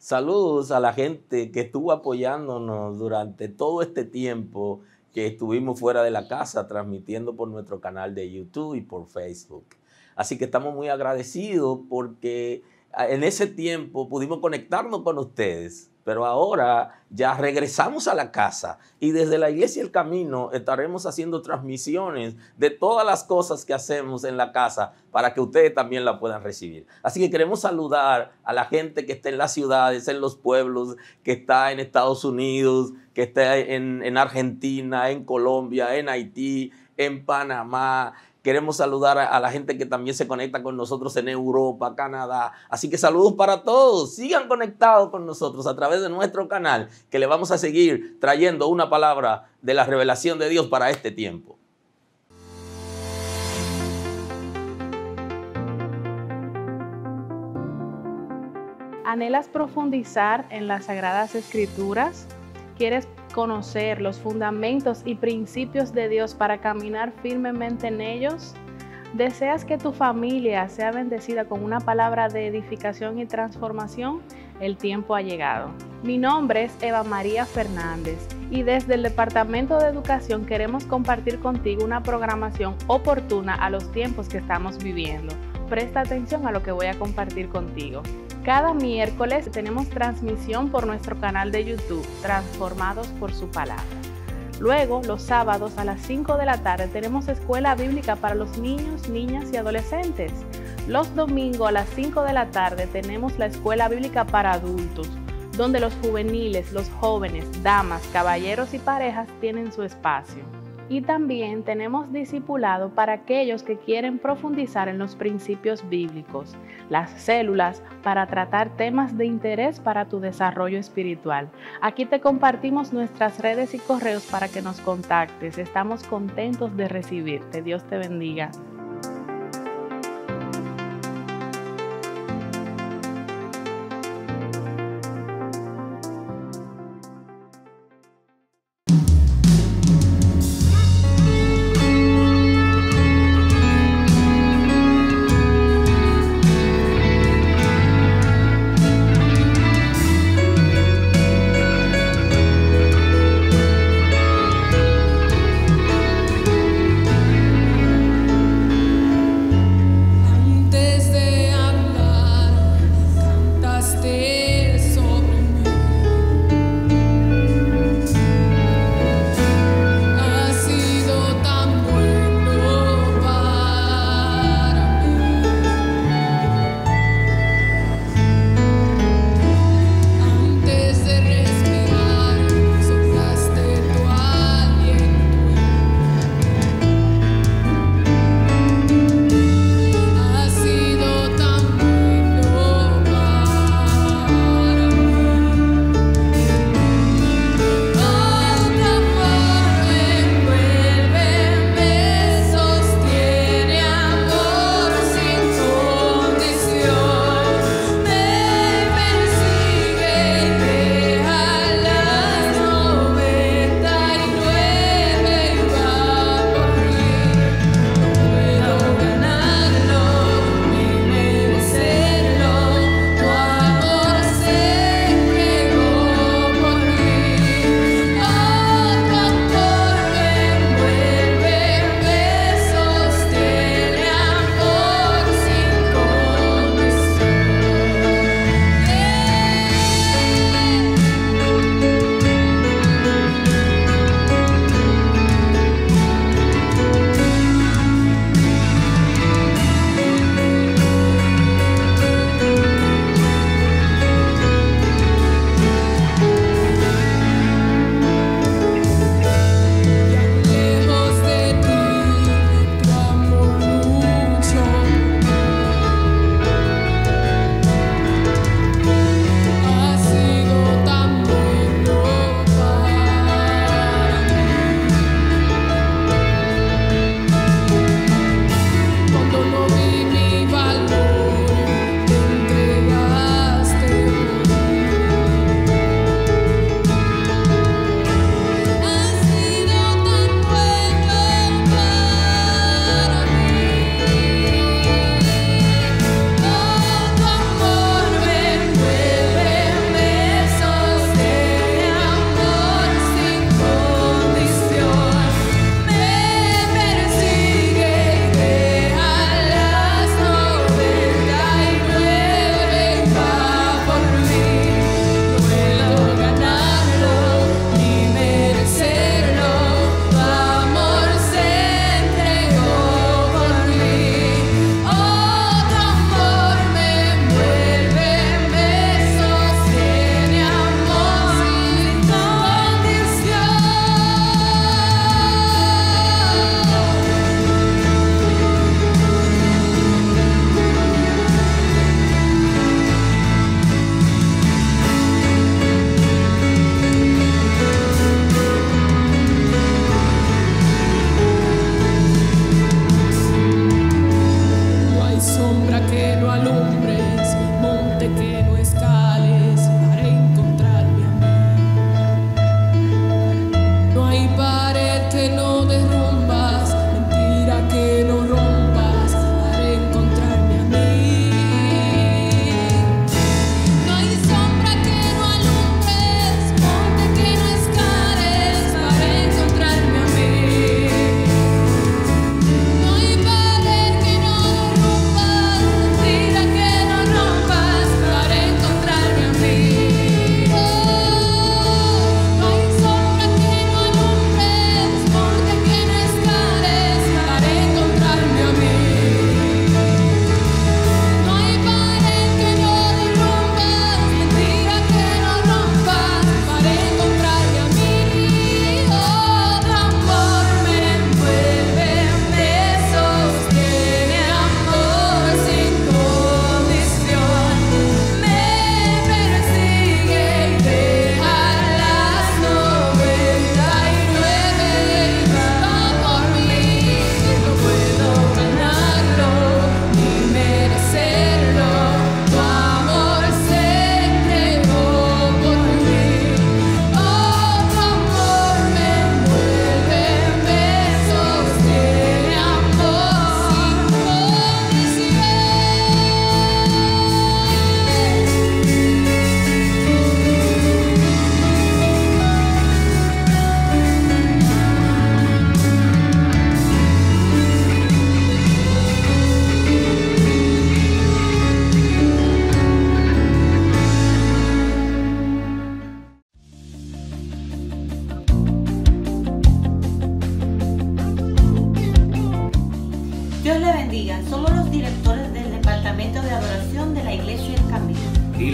Saludos a la gente que estuvo apoyándonos durante todo este tiempo que estuvimos fuera de la casa, transmitiendo por nuestro canal de YouTube y por Facebook. Así que estamos muy agradecidos porque en ese tiempo pudimos conectarnos con ustedes, pero ahora ya regresamos a la casa y desde la Iglesia El Camino estaremos haciendo transmisiones de todas las cosas que hacemos en la casa para que ustedes también la puedan recibir. Así que queremos saludar a la gente que está en las ciudades, en los pueblos, que está en Estados Unidos, que está en Argentina, en Colombia, en Haití, en Panamá. Queremos saludar a la gente que también se conecta con nosotros en Europa, Canadá. Así que saludos para todos. Sigan conectados con nosotros a través de nuestro canal, que le vamos a seguir trayendo una palabra de la revelación de Dios para este tiempo. ¿Anhelas profundizar en las Sagradas Escrituras? ¿Quieres conocer los fundamentos y principios de Dios para caminar firmemente en ellos? ¿Deseas que tu familia sea bendecida con una palabra de edificación y transformación? El tiempo ha llegado. Mi nombre es Eva María Fernández y desde el Departamento de Educación queremos compartir contigo una programación oportuna a los tiempos que estamos viviendo. Presta atención a lo que voy a compartir contigo. Cada miércoles tenemos transmisión por nuestro canal de YouTube, Transformados por su Palabra. Luego, los sábados a las 5 de la tarde tenemos escuela bíblica para los niños, niñas y adolescentes. Los domingos a las 5 de la tarde tenemos la escuela bíblica para adultos, donde los juveniles, los jóvenes, damas, caballeros y parejas tienen su espacio. Y también tenemos discipulado para aquellos que quieren profundizar en los principios bíblicos, las células para tratar temas de interés para tu desarrollo espiritual. Aquí te compartimos nuestras redes y correos para que nos contactes. Estamos contentos de recibirte. Dios te bendiga.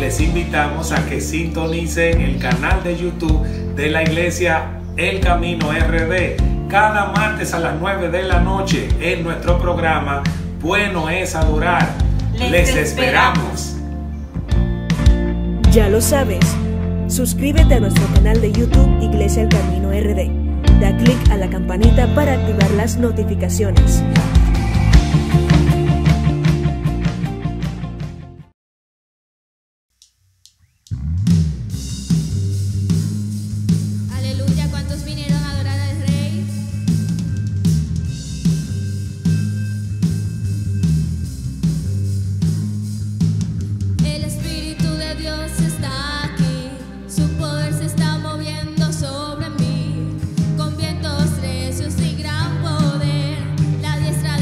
les invitamos a que sintonicen el canal de YouTube de la Iglesia El Camino RD cada martes a las 9 de la noche en nuestro programa Bueno es Adorar. Les esperamos. Ya lo sabes, suscríbete a nuestro canal de YouTube Iglesia El Camino RD. Da clic a la campanita para activar las notificaciones. Aleluya, ¿cuántos vinieron a adorar al Rey? El Espíritu de Dios está aquí, su poder se está moviendo sobre mí, con vientos recios y gran poder, la diestra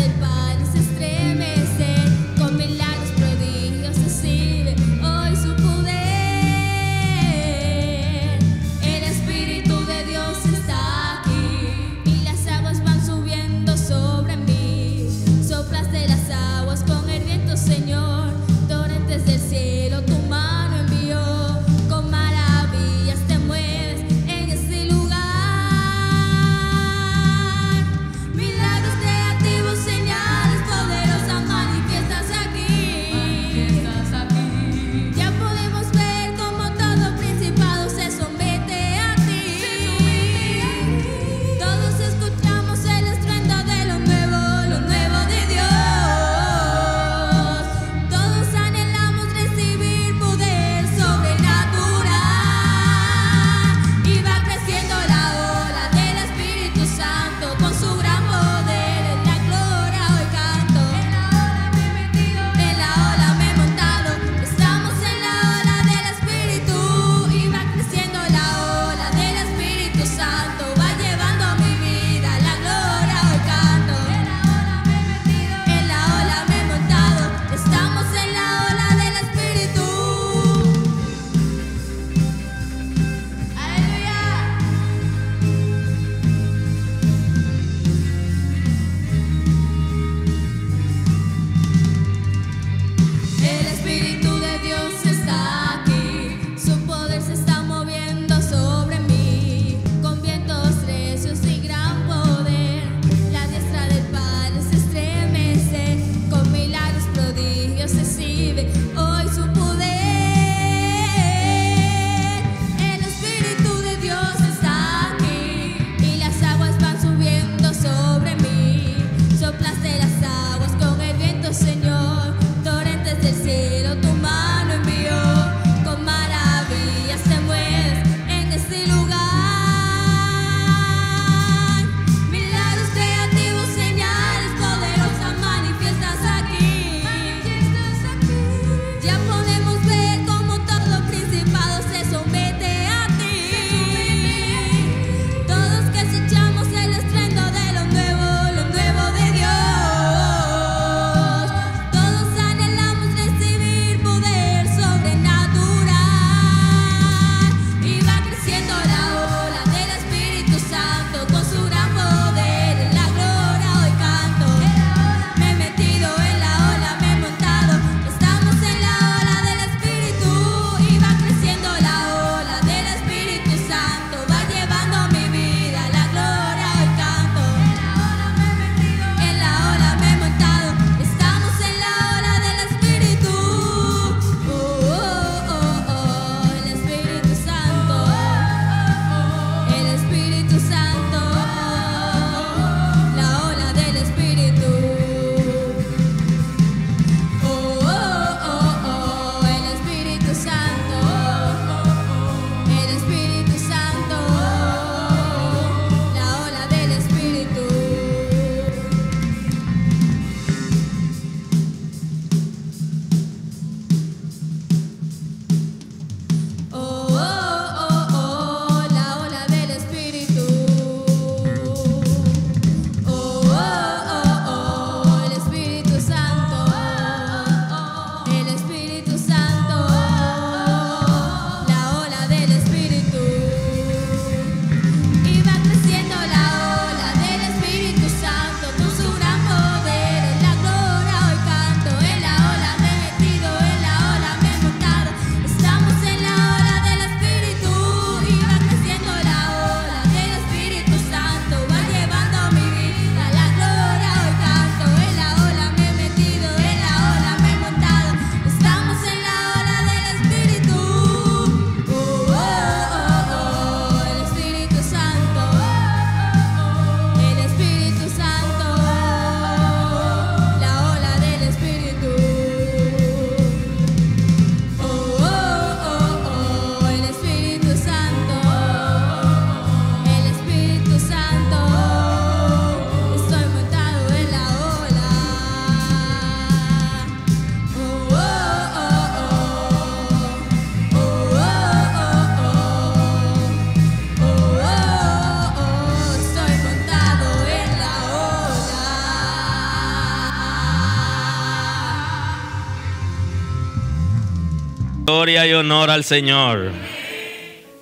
Gloria y honor al Señor.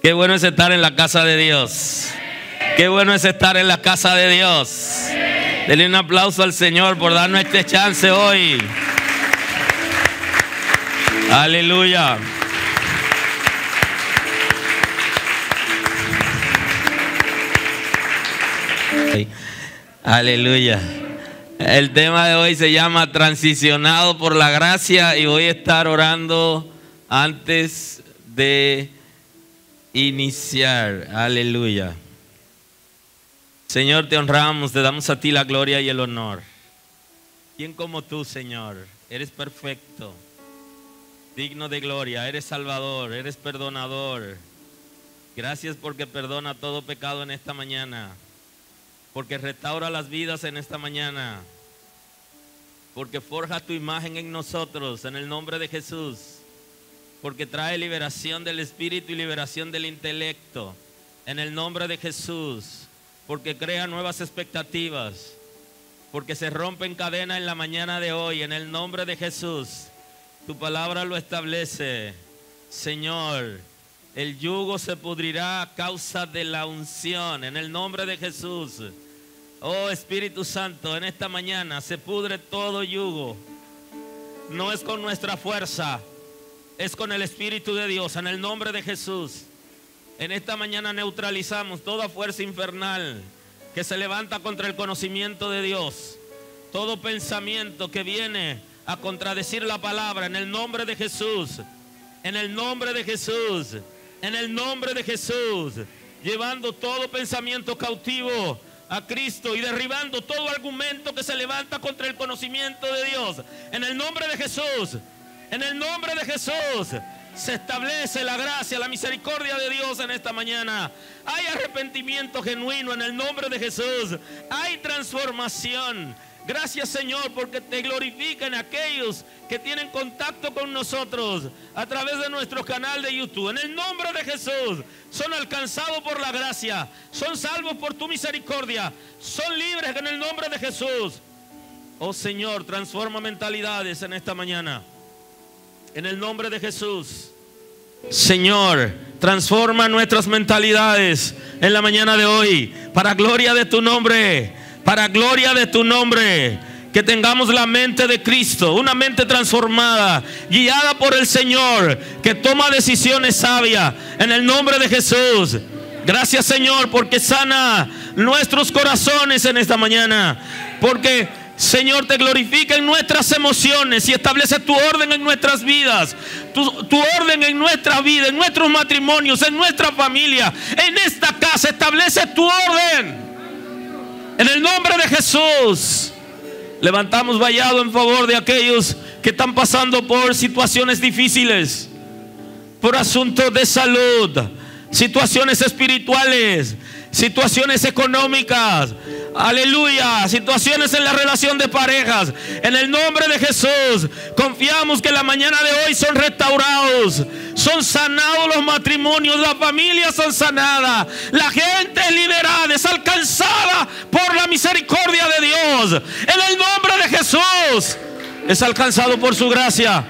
Qué bueno es estar en la casa de Dios. Qué bueno es estar en la casa de Dios. Denle un aplauso al Señor por darnos este chance hoy. Aleluya. Aleluya. El tema de hoy se llama Transicionado por la gracia y voy a estar orando antes de iniciar. Aleluya. Señor, te honramos, te damos a ti la gloria y el honor. ¿Quién como tú, Señor? Eres perfecto, digno de gloria, eres salvador, eres perdonador. Gracias porque perdona todo pecado en esta mañana, porque restaura las vidas en esta mañana, porque forja tu imagen en nosotros en el nombre de Jesús, porque trae liberación del espíritu y liberación del intelecto en el nombre de Jesús, porque crea nuevas expectativas, porque se rompen cadenas en la mañana de hoy en el nombre de Jesús. Tu palabra lo establece, Señor. El yugo se pudrirá a causa de la unción en el nombre de Jesús. Oh Espíritu Santo, en esta mañana se pudre todo yugo. No es con nuestra fuerza, es con el Espíritu de Dios en el nombre de Jesús. En esta mañana neutralizamos toda fuerza infernal que se levanta contra el conocimiento de Dios. Todo pensamiento que viene a contradecir la palabra en el nombre de Jesús. En el nombre de Jesús. En el nombre de Jesús. Llevando todo pensamiento cautivo a Cristo y derribando todo argumento que se levanta contra el conocimiento de Dios. En el nombre de Jesús. En el nombre de Jesús. Se establece la gracia, la misericordia de Dios en esta mañana. Hay arrepentimiento genuino en el nombre de Jesús. Hay transformación. Gracias, Señor, porque te glorifican aquellos que tienen contacto con nosotros a través de nuestro canal de YouTube. En el nombre de Jesús, son alcanzados por la gracia, son salvos por tu misericordia, son libres en el nombre de Jesús. Oh Señor, transforma mentalidades en esta mañana. En el nombre de Jesús. Señor, transforma nuestras mentalidades en la mañana de hoy, para gloria de tu nombre, para gloria de tu nombre. Que tengamos la mente de Cristo, una mente transformada, guiada por el Señor, que toma decisiones sabias en el nombre de Jesús. Gracias, Señor, porque sana nuestros corazones en esta mañana, porque Señor, te glorifica en nuestras emociones y establece tu orden en nuestras vidas, tu orden en nuestra vida, en nuestros matrimonios, en nuestra familia, en esta casa. Establece tu orden en el nombre de Jesús. Levantamos vallado en favor de aquellos que están pasando por situaciones difíciles, por asuntos de salud, situaciones espirituales, situaciones económicas, aleluya, situaciones en la relación de parejas. En el nombre de Jesús confiamos que la mañana de hoy son restaurados, son sanados los matrimonios, las familias son sanadas, la gente es liberada, es alcanzada por la misericordia de Dios. En el nombre de Jesús es alcanzado por su gracia.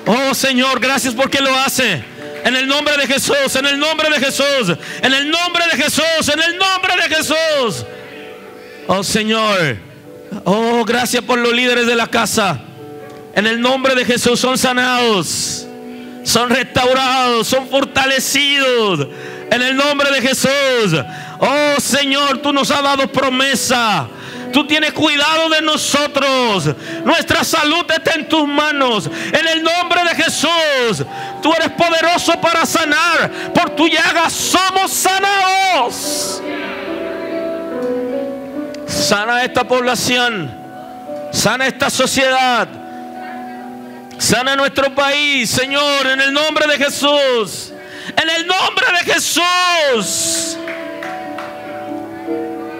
Oh Señor, gracias porque lo hace. En el nombre de Jesús, en el nombre de Jesús, en el nombre de Jesús, en el nombre de Jesús. Oh Señor, oh gracias por los líderes de la casa. En el nombre de Jesús son sanados, son restaurados, son fortalecidos. En el nombre de Jesús. Oh Señor, tú nos has dado promesa. Tú tienes cuidado de nosotros. Nuestra salud está en tus manos. En el nombre de Jesús. Tú eres poderoso para sanar. Por tu llaga somos sanados. Sana esta población. Sana esta sociedad. Sana nuestro país, Señor, en el nombre de Jesús. En el nombre de Jesús.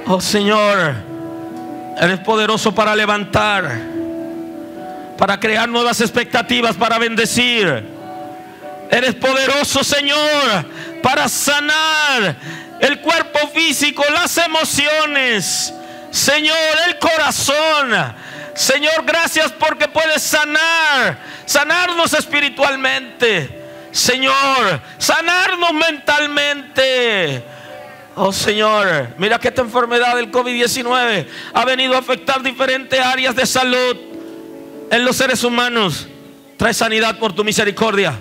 Oh Señor, eres poderoso para levantar, para crear nuevas expectativas, para bendecir. Eres poderoso, Señor, para sanar el cuerpo físico, las emociones, Señor, el corazón. Señor, gracias porque puedes sanarnos espiritualmente. Señor, sanarnos mentalmente. Oh Señor, mira que esta enfermedad del COVID-19 ha venido a afectar diferentes áreas de salud en los seres humanos. Trae sanidad por tu misericordia.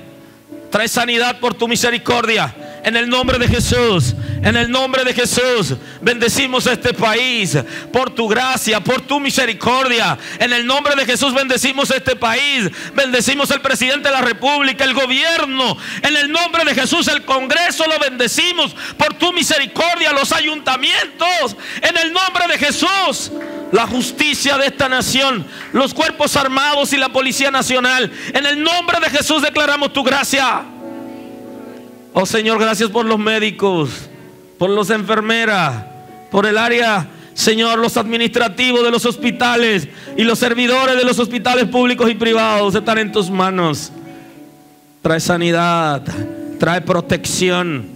Trae sanidad por tu misericordia. En el nombre de Jesús, en el nombre de Jesús, bendecimos este país por tu gracia, por tu misericordia. En el nombre de Jesús bendecimos este país, bendecimos el presidente de la República, el gobierno. En el nombre de Jesús, el Congreso lo bendecimos por tu misericordia, los ayuntamientos. En el nombre de Jesús, la justicia de esta nación, los cuerpos armados y la Policía Nacional. En el nombre de Jesús declaramos tu gracia. Oh Señor, gracias por los médicos, por las enfermeras, por el área, Señor, los administrativos de los hospitales y los servidores de los hospitales públicos y privados están en tus manos. Trae sanidad, trae protección.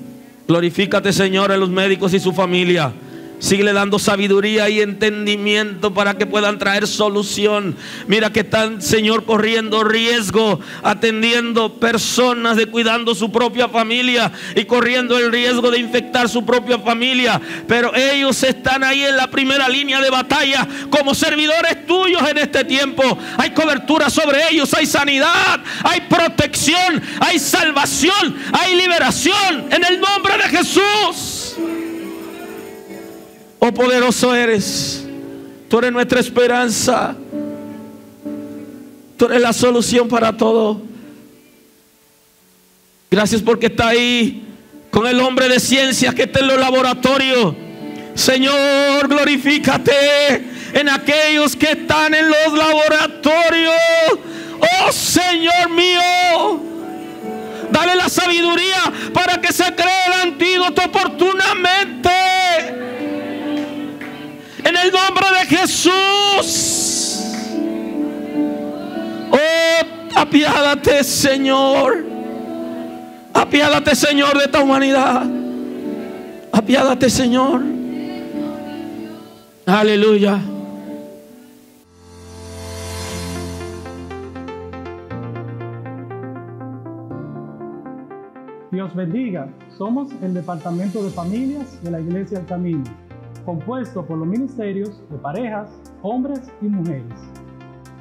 Glorifícate, Señor, en los médicos y su familia. Sigue dando sabiduría y entendimiento para que puedan traer solución. Mira que están, Señor, corriendo riesgo, atendiendo personas, cuidando su propia familia y corriendo el riesgo de infectar su propia familia. Pero ellos están ahí en la primera línea de batalla como servidores tuyos en este tiempo. Hay cobertura sobre ellos, hay sanidad, hay protección, hay salvación, hay liberación en el nombre de Jesús. Oh, poderoso eres. Tú eres nuestra esperanza. Tú eres la solución para todo. Gracias porque está ahí con el hombre de ciencias que está en los laboratorios. Señor, glorifícate en aquellos que están en los laboratorios. Oh, Señor mío, dale la sabiduría para que se cree el antídoto oportunamente. En el nombre de Jesús. Oh, apiádate, Señor. Apiádate, Señor, de esta humanidad. Apiádate, Señor. Aleluya. Dios bendiga. Somos el Departamento de Familias de la Iglesia El Camino, compuesto por los ministerios de parejas, hombres y mujeres.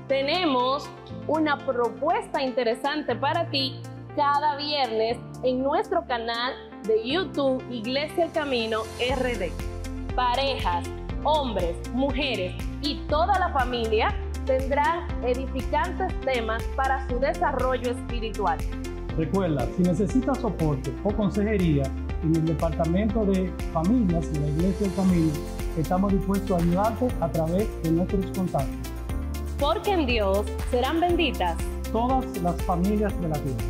Tenemos una propuesta interesante para ti cada viernes en nuestro canal de YouTube Iglesia El Camino RD. Parejas, hombres, mujeres y toda la familia tendrán edificantes temas para su desarrollo espiritual. Recuerda, si necesitas soporte o consejería en el Departamento de Familias de la Iglesia El Camino, estamos dispuestos a ayudarte a través de nuestros contactos. Porque en Dios serán benditas todas las familias de la tierra.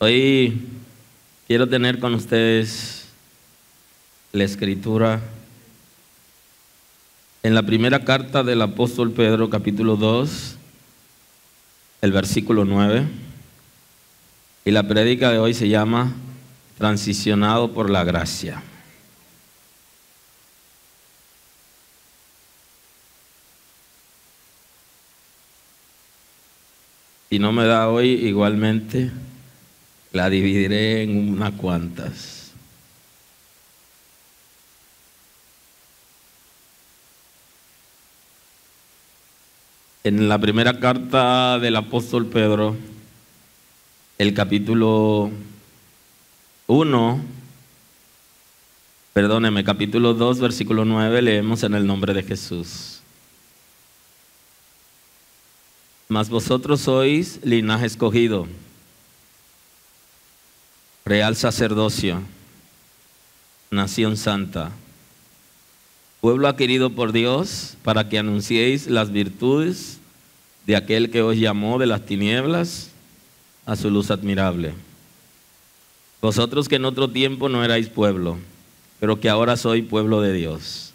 Hoy quiero tener con ustedes la escritura en la primera carta del apóstol Pedro, capítulo 2, el versículo 9. Y la prédica de hoy se llama Transicionado por la gracia. Si no me da hoy, igualmente la dividiré en unas cuantas. En la primera carta del apóstol Pedro, el capítulo 2, versículo 9, leemos en el nombre de Jesús. Mas vosotros sois linaje escogido, real sacerdocio, nación santa, pueblo adquirido por Dios, para que anunciéis las virtudes de aquel que os llamó de las tinieblas a su luz admirable. Vosotros que en otro tiempo no erais pueblo, pero que ahora sois pueblo de Dios,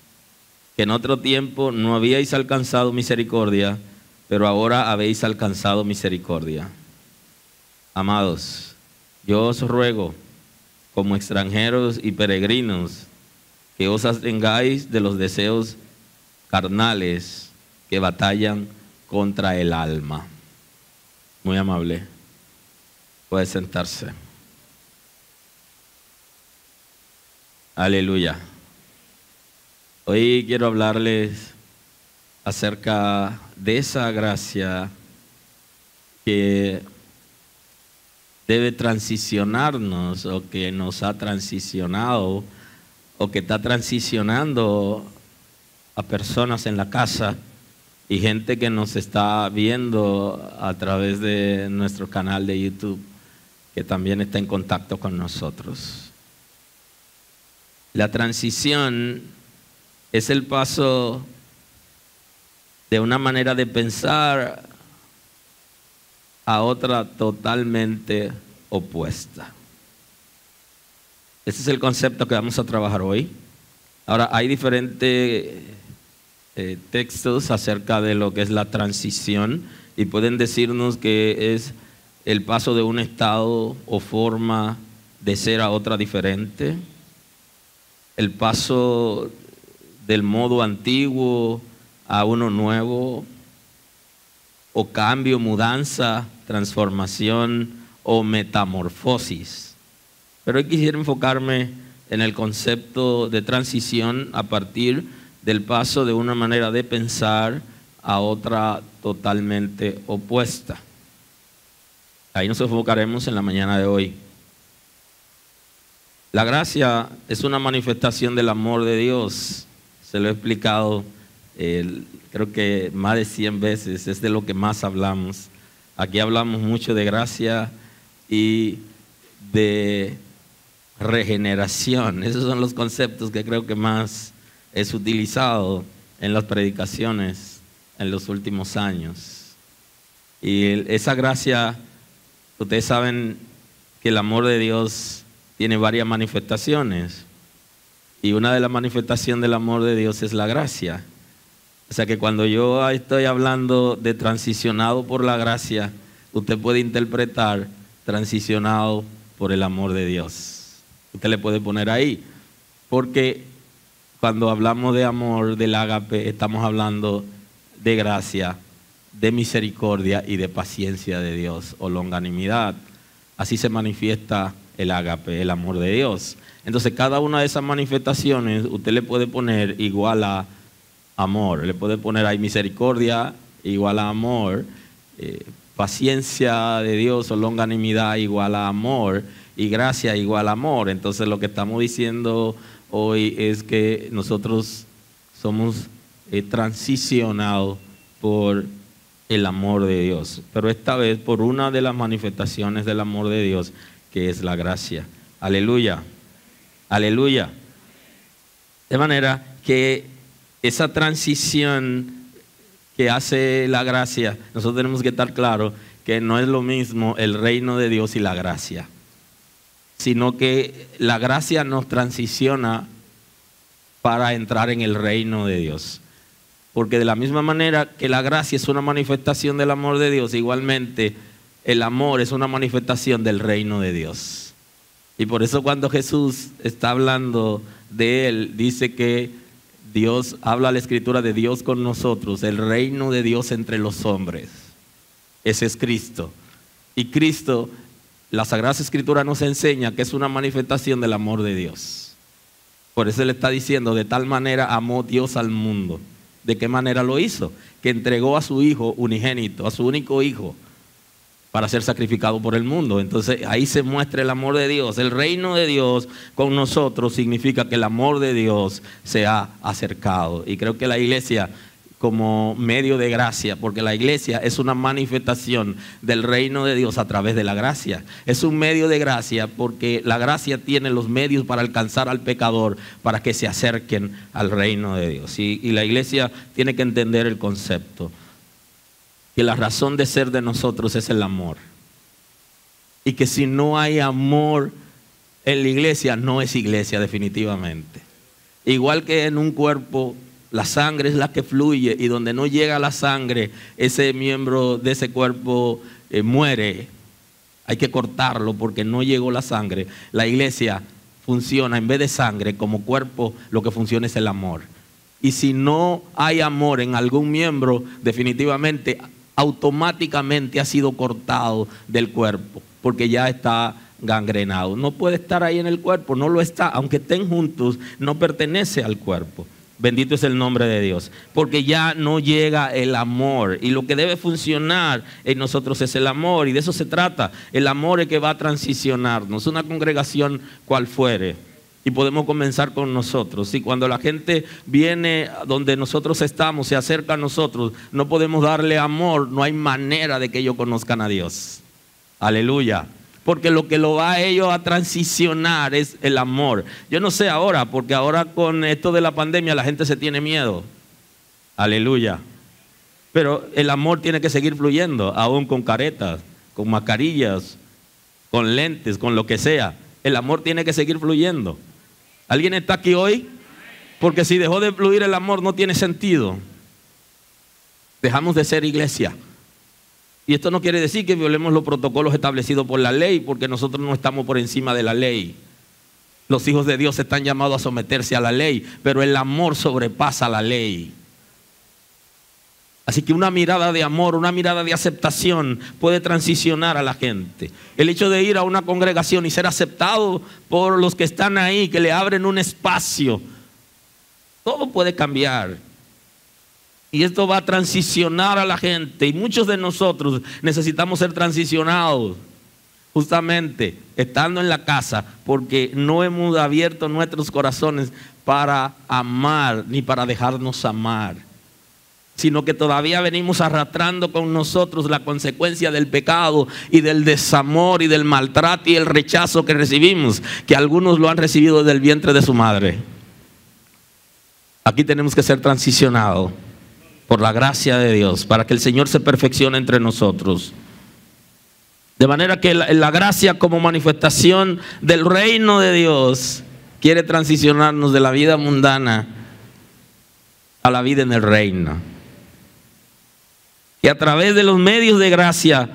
que en otro tiempo no habíais alcanzado misericordia, pero ahora habéis alcanzado misericordia. Amados, yo os ruego, como extranjeros y peregrinos, que os abstengáis de los deseos carnales que batallan contra el alma. Muy amable. Puede sentarse. Aleluya. Hoy quiero hablarles acerca de esa gracia que debe transicionarnos, o que nos ha transicionado, o que está transicionando a personas en la casa y gente que nos está viendo a través de nuestro canal de YouTube, que también está en contacto con nosotros. La transición es el paso de una manera de pensar a otra totalmente opuesta. Ese es el concepto que vamos a trabajar hoy. Ahora, hay diferentes textos acerca de lo que es la transición y pueden decirnos que es el paso de un estado o forma de ser a otra diferente, el paso del modo antiguo a uno nuevo, o cambio, mudanza, transformación o metamorfosis. Pero hoy quisiera enfocarme en el concepto de transición a partir del paso de una manera de pensar a otra totalmente opuesta. Ahí nos enfocaremos en la mañana de hoy. La gracia es una manifestación del amor de Dios. Se lo he explicado, creo que más de 100 veces, es de lo que más hablamos. Aquí hablamos mucho de gracia y de regeneración. Esos son los conceptos que creo que más es utilizado en las predicaciones en los últimos años. Y esa gracia, ustedes saben que el amor de Dios tiene varias manifestaciones, y una de las manifestaciones del amor de Dios es la gracia. O sea que cuando yo estoy hablando de transicionado por la gracia, usted puede interpretar transicionado por el amor de Dios. Usted le puede poner ahí, porque cuando hablamos de amor, del ágape, estamos hablando de gracia, de misericordia y de paciencia de Dios, o longanimidad. Así se manifiesta el ágape, el amor de Dios. Entonces, cada una de esas manifestaciones usted le puede poner igual a amor. Le puede poner ahí misericordia igual a amor, paciencia de Dios o longanimidad igual a amor, y gracia igual a amor. Entonces, lo que estamos diciendo hoy es que nosotros somos transicionados por el amor de Dios, pero esta vez por una de las manifestaciones del amor de Dios, que es la gracia. Aleluya, aleluya. De manera que esa transición que hace la gracia, nosotros tenemos que estar claros que no es lo mismo el reino de Dios y la gracia. sino que la gracia nos transiciona para entrar en el reino de Dios. Porque de la misma manera que la gracia es una manifestación del amor de Dios, igualmente el amor es una manifestación del reino de Dios. Y por eso cuando Jesús está hablando de Él, dice que Dios, habla la Escritura de Dios con nosotros, el reino de Dios entre los hombres. Ese es Cristo. Y Cristo, la Sagrada Escritura nos enseña que es una manifestación del amor de Dios. Por eso Él está diciendo, de tal manera amó Dios al mundo. ¿De qué manera lo hizo? Que entregó a su Hijo unigénito, a su único Hijo, para ser sacrificado por el mundo. Entonces ahí se muestra el amor de Dios. El reino de Dios con nosotros significa que el amor de Dios se ha acercado. Y creo que la iglesia, como medio de gracia, porque la iglesia es una manifestación del reino de Dios a través de la gracia. Es un medio de gracia porque la gracia tiene los medios para alcanzar al pecador, para que se acerquen al reino de Dios. Y la iglesia tiene que entender el concepto, que la razón de ser de nosotros es el amor. Y que si no hay amor en la iglesia, no es iglesia definitivamente. Igual que en un cuerpo, la sangre es la que fluye y donde no llega la sangre, ese miembro de ese cuerpo muere. Hay que cortarlo porque no llegó la sangre. La iglesia funciona en vez de sangre como cuerpo, lo que funciona es el amor. Y si no hay amor en algún miembro, definitivamente, automáticamente ha sido cortado del cuerpo porque ya está gangrenado. No puede estar ahí en el cuerpo, no lo está. Aunque estén juntos, no pertenece al cuerpo. Bendito es el nombre de Dios, porque ya no llega el amor. Y lo que debe funcionar en nosotros es el amor, y de eso se trata. El amor es que va a transicionarnos. Una congregación cual fuere, y podemos comenzar con nosotros. Y cuando la gente viene donde nosotros estamos, se acerca a nosotros, no podemos darle amor, no hay manera de que ellos conozcan a Dios. Aleluya. Porque lo que lo va a ellos a transicionar es el amor. Yo no sé ahora, porque ahora con esto de la pandemia la gente se tiene miedo. Aleluya. Pero el amor tiene que seguir fluyendo, aún con caretas, con mascarillas, con lentes, con lo que sea. El amor tiene que seguir fluyendo. ¿Alguien está aquí hoy? Porque si dejó de fluir el amor no tiene sentido. Dejamos de ser iglesia. Y esto no quiere decir que violemos los protocolos establecidos por la ley, porque nosotros no estamos por encima de la ley. Los hijos de Dios están llamados a someterse a la ley, pero el amor sobrepasa la ley. Así que una mirada de amor, una mirada de aceptación puede transicionar a la gente. El hecho de ir a una congregación y ser aceptado por los que están ahí, que le abren un espacio, todo puede cambiar. Y esto va a transicionar a la gente. Y muchos de nosotros necesitamos ser transicionados, justamente estando en la casa, porque no hemos abierto nuestros corazones para amar ni para dejarnos amar, sino que todavía venimos arrastrando con nosotros la consecuencia del pecado y del desamor y del maltrato y el rechazo que recibimos, que algunos lo han recibido desde el vientre de su madre. Aquí tenemos que ser transicionados por la gracia de Dios, para que el Señor se perfeccione entre nosotros. De manera que la gracia como manifestación del reino de Dios quiere transicionarnos de la vida mundana a la vida en el reino. Y a través de los medios de gracia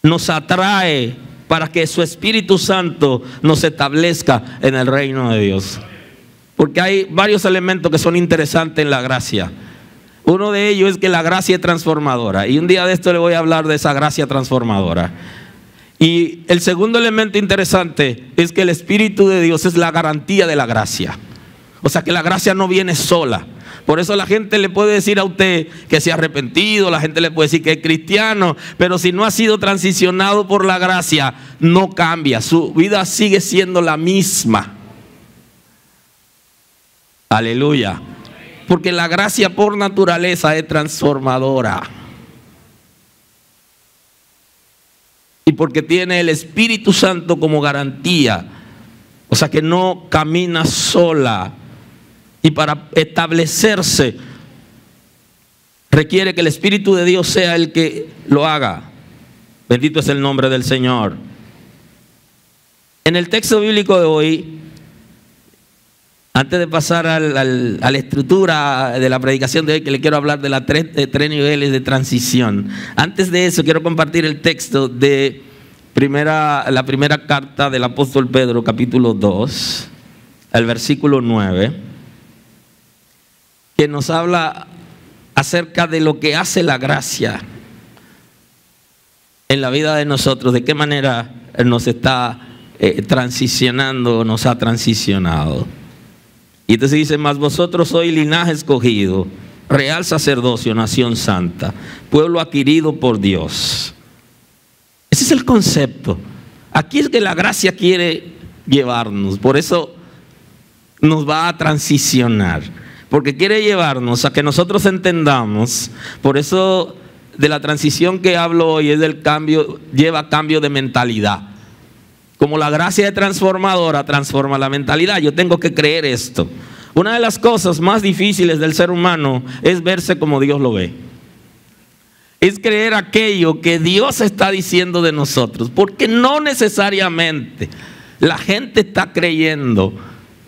nos atrae para que su Espíritu Santo nos establezca en el reino de Dios. Porque hay varios elementos que son interesantes en la gracia. Uno de ellos es que la gracia es transformadora. Y un día de esto le voy a hablar de esa gracia transformadora. Y el segundo elemento interesante es que el Espíritu de Dios es la garantía de la gracia. O sea que la gracia no viene sola. Por eso la gente le puede decir a usted que se ha arrepentido, la gente le puede decir que es cristiano, pero si no ha sido transicionado por la gracia, no cambia. Su vida sigue siendo la misma. Aleluya. Porque la gracia por naturaleza es transformadora. Y porque tiene el Espíritu Santo como garantía. O sea que no camina sola. Y para establecerse requiere que el Espíritu de Dios sea el que lo haga. Bendito es el nombre del Señor. En el texto bíblico de hoy, antes de pasar a la estructura de la predicación de hoy, que le quiero hablar de los tres niveles de transición. Antes de eso, quiero compartir el texto de la primera carta del apóstol Pedro, capítulo 2, el versículo 9, que nos habla acerca de lo que hace la gracia en la vida de nosotros, de qué manera nos está transicionando, nos ha transicionado. Y entonces dice: mas vosotros sois linaje escogido, real sacerdocio, nación santa, pueblo adquirido por Dios. Ese es el concepto. Aquí es que la gracia quiere llevarnos, por eso nos va a transicionar, porque quiere llevarnos a que nosotros entendamos. Por eso de la transición que hablo hoy es del cambio, lleva cambio de mentalidad. Como la gracia es transformadora, transforma la mentalidad. Yo tengo que creer esto. Una de las cosas más difíciles del ser humano es verse como Dios lo ve. Es creer aquello que Dios está diciendo de nosotros, porque no necesariamente la gente está creyendo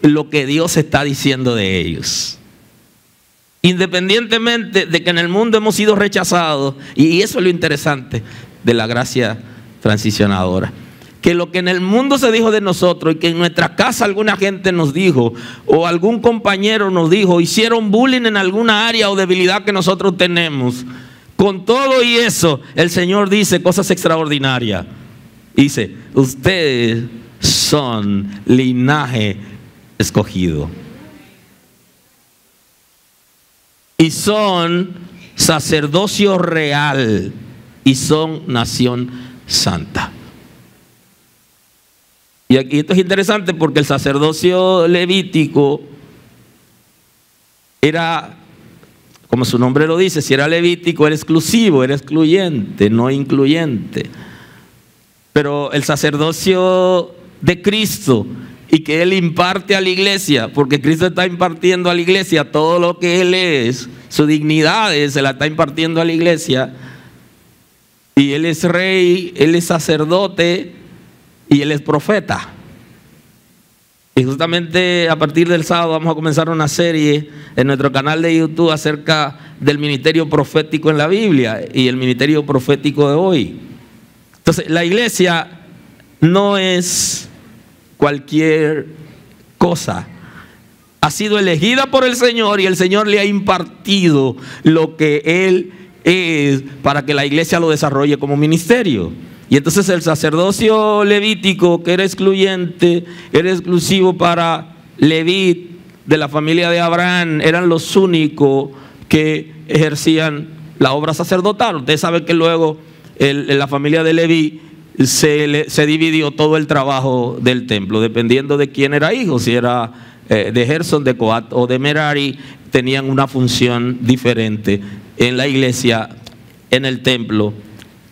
lo que Dios está diciendo de ellos. Independientemente de que en el mundo hemos sido rechazados, y eso es lo interesante de la gracia transicionadora, que lo que en el mundo se dijo de nosotros y que en nuestra casa alguna gente nos dijo, o algún compañero nos dijo, hicieron bullying en alguna área o debilidad que nosotros tenemos, con todo y eso el Señor dice cosas extraordinarias. Dice: ustedes son linaje escogido y son sacerdocio real y son nación santa. Y aquí esto es interesante porque el sacerdocio levítico era, como su nombre lo dice, si era levítico era exclusivo, era excluyente, no incluyente. Pero el sacerdocio de Cristo, y que Él imparte a la iglesia, porque Cristo está impartiendo a la iglesia todo lo que Él es, su dignidad se la está impartiendo a la iglesia, y Él es rey, Él es sacerdote y Él es profeta. Y justamente a partir del sábado vamos a comenzar una serie en nuestro canal de YouTube acerca del ministerio profético en la Biblia y el ministerio profético de hoy. Entonces, la iglesia no es cualquier cosa. Ha sido elegida por el Señor y el Señor le ha impartido lo que Él es para que la iglesia lo desarrolle como ministerio. Y entonces el sacerdocio levítico, que era excluyente, era exclusivo para Leví, de la familia de Abraham, eran los únicos que ejercían la obra sacerdotal. Ustedes saben que luego en la familia de Leví se dividió todo el trabajo del templo, dependiendo de quién era hijo, si era de Gerson, de Coat o de Merari, tenían una función diferente en la iglesia, en el templo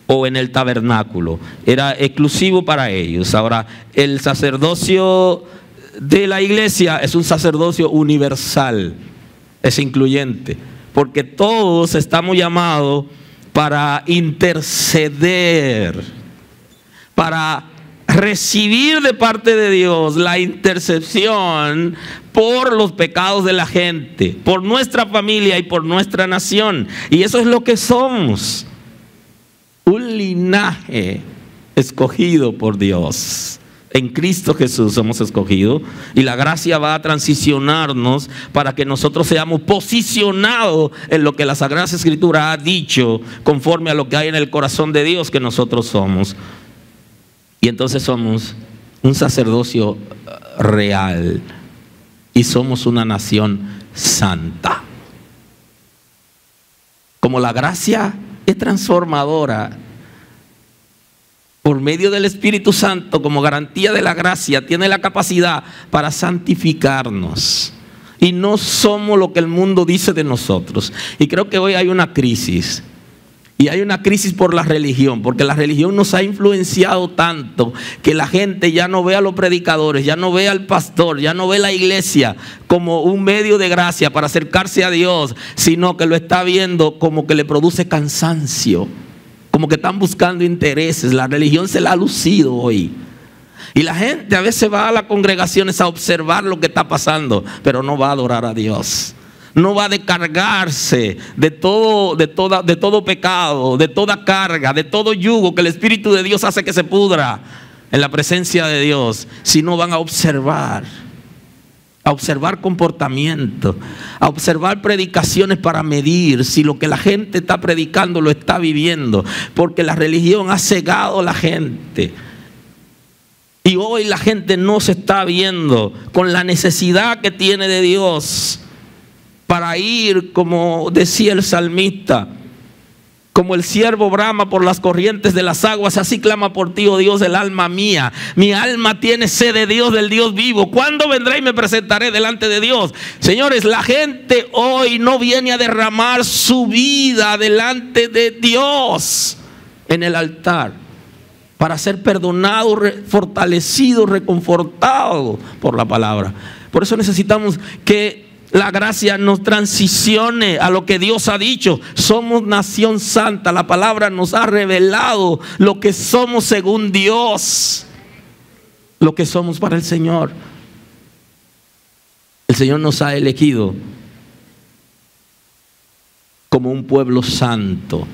o en el tabernáculo. Era exclusivo para ellos. Ahora, el sacerdocio de la iglesia es un sacerdocio universal, es incluyente, porque todos estamos llamados para interceder, para recibir de parte de Dios la intercesión por los pecados de la gente, por nuestra familia y por nuestra nación. Y eso es lo que somos. Un linaje escogido por Dios. En Cristo Jesús somos escogidos y la gracia va a transicionarnos para que nosotros seamos posicionados en lo que la Sagrada Escritura ha dicho, conforme a lo que hay en el corazón de Dios que nosotros somos. Y entonces somos un sacerdocio real y somos una nación santa. Como la gracia es transformadora, por medio del Espíritu Santo, como garantía de la gracia, tiene la capacidad para santificarnos. Y no somos lo que el mundo dice de nosotros. Y creo que hoy hay una crisis. Y hay una crisis por la religión, porque la religión nos ha influenciado tanto que la gente ya no ve a los predicadores, ya no ve al pastor, ya no ve a la iglesia como un medio de gracia para acercarse a Dios, sino que lo está viendo como que le produce cansancio, como que están buscando intereses. La religión se la ha lucido hoy. Y la gente a veces va a las congregaciones a observar lo que está pasando, pero no va a adorar a Dios. No va a descargarse de todo pecado, de toda carga, de todo yugo que el Espíritu de Dios hace que se pudra en la presencia de Dios, sino van a observar comportamiento, a observar predicaciones para medir si lo que la gente está predicando lo está viviendo, porque la religión ha cegado a la gente. Y hoy la gente no se está viendo con la necesidad que tiene de Dios para ir, como decía el salmista, como el ciervo brama por las corrientes de las aguas, así clama por ti, oh Dios, el alma mía. Mi alma tiene sed de Dios, del Dios vivo. ¿Cuándo vendré y me presentaré delante de Dios? Señores, la gente hoy no viene a derramar su vida delante de Dios en el altar para ser perdonado, fortalecido, reconfortado por la palabra. Por eso necesitamos que la gracia nos transicione a lo que Dios ha dicho. Somos nación santa. La palabra nos ha revelado lo que somos según Dios, lo que somos para el Señor. El Señor nos ha elegido como un pueblo santo.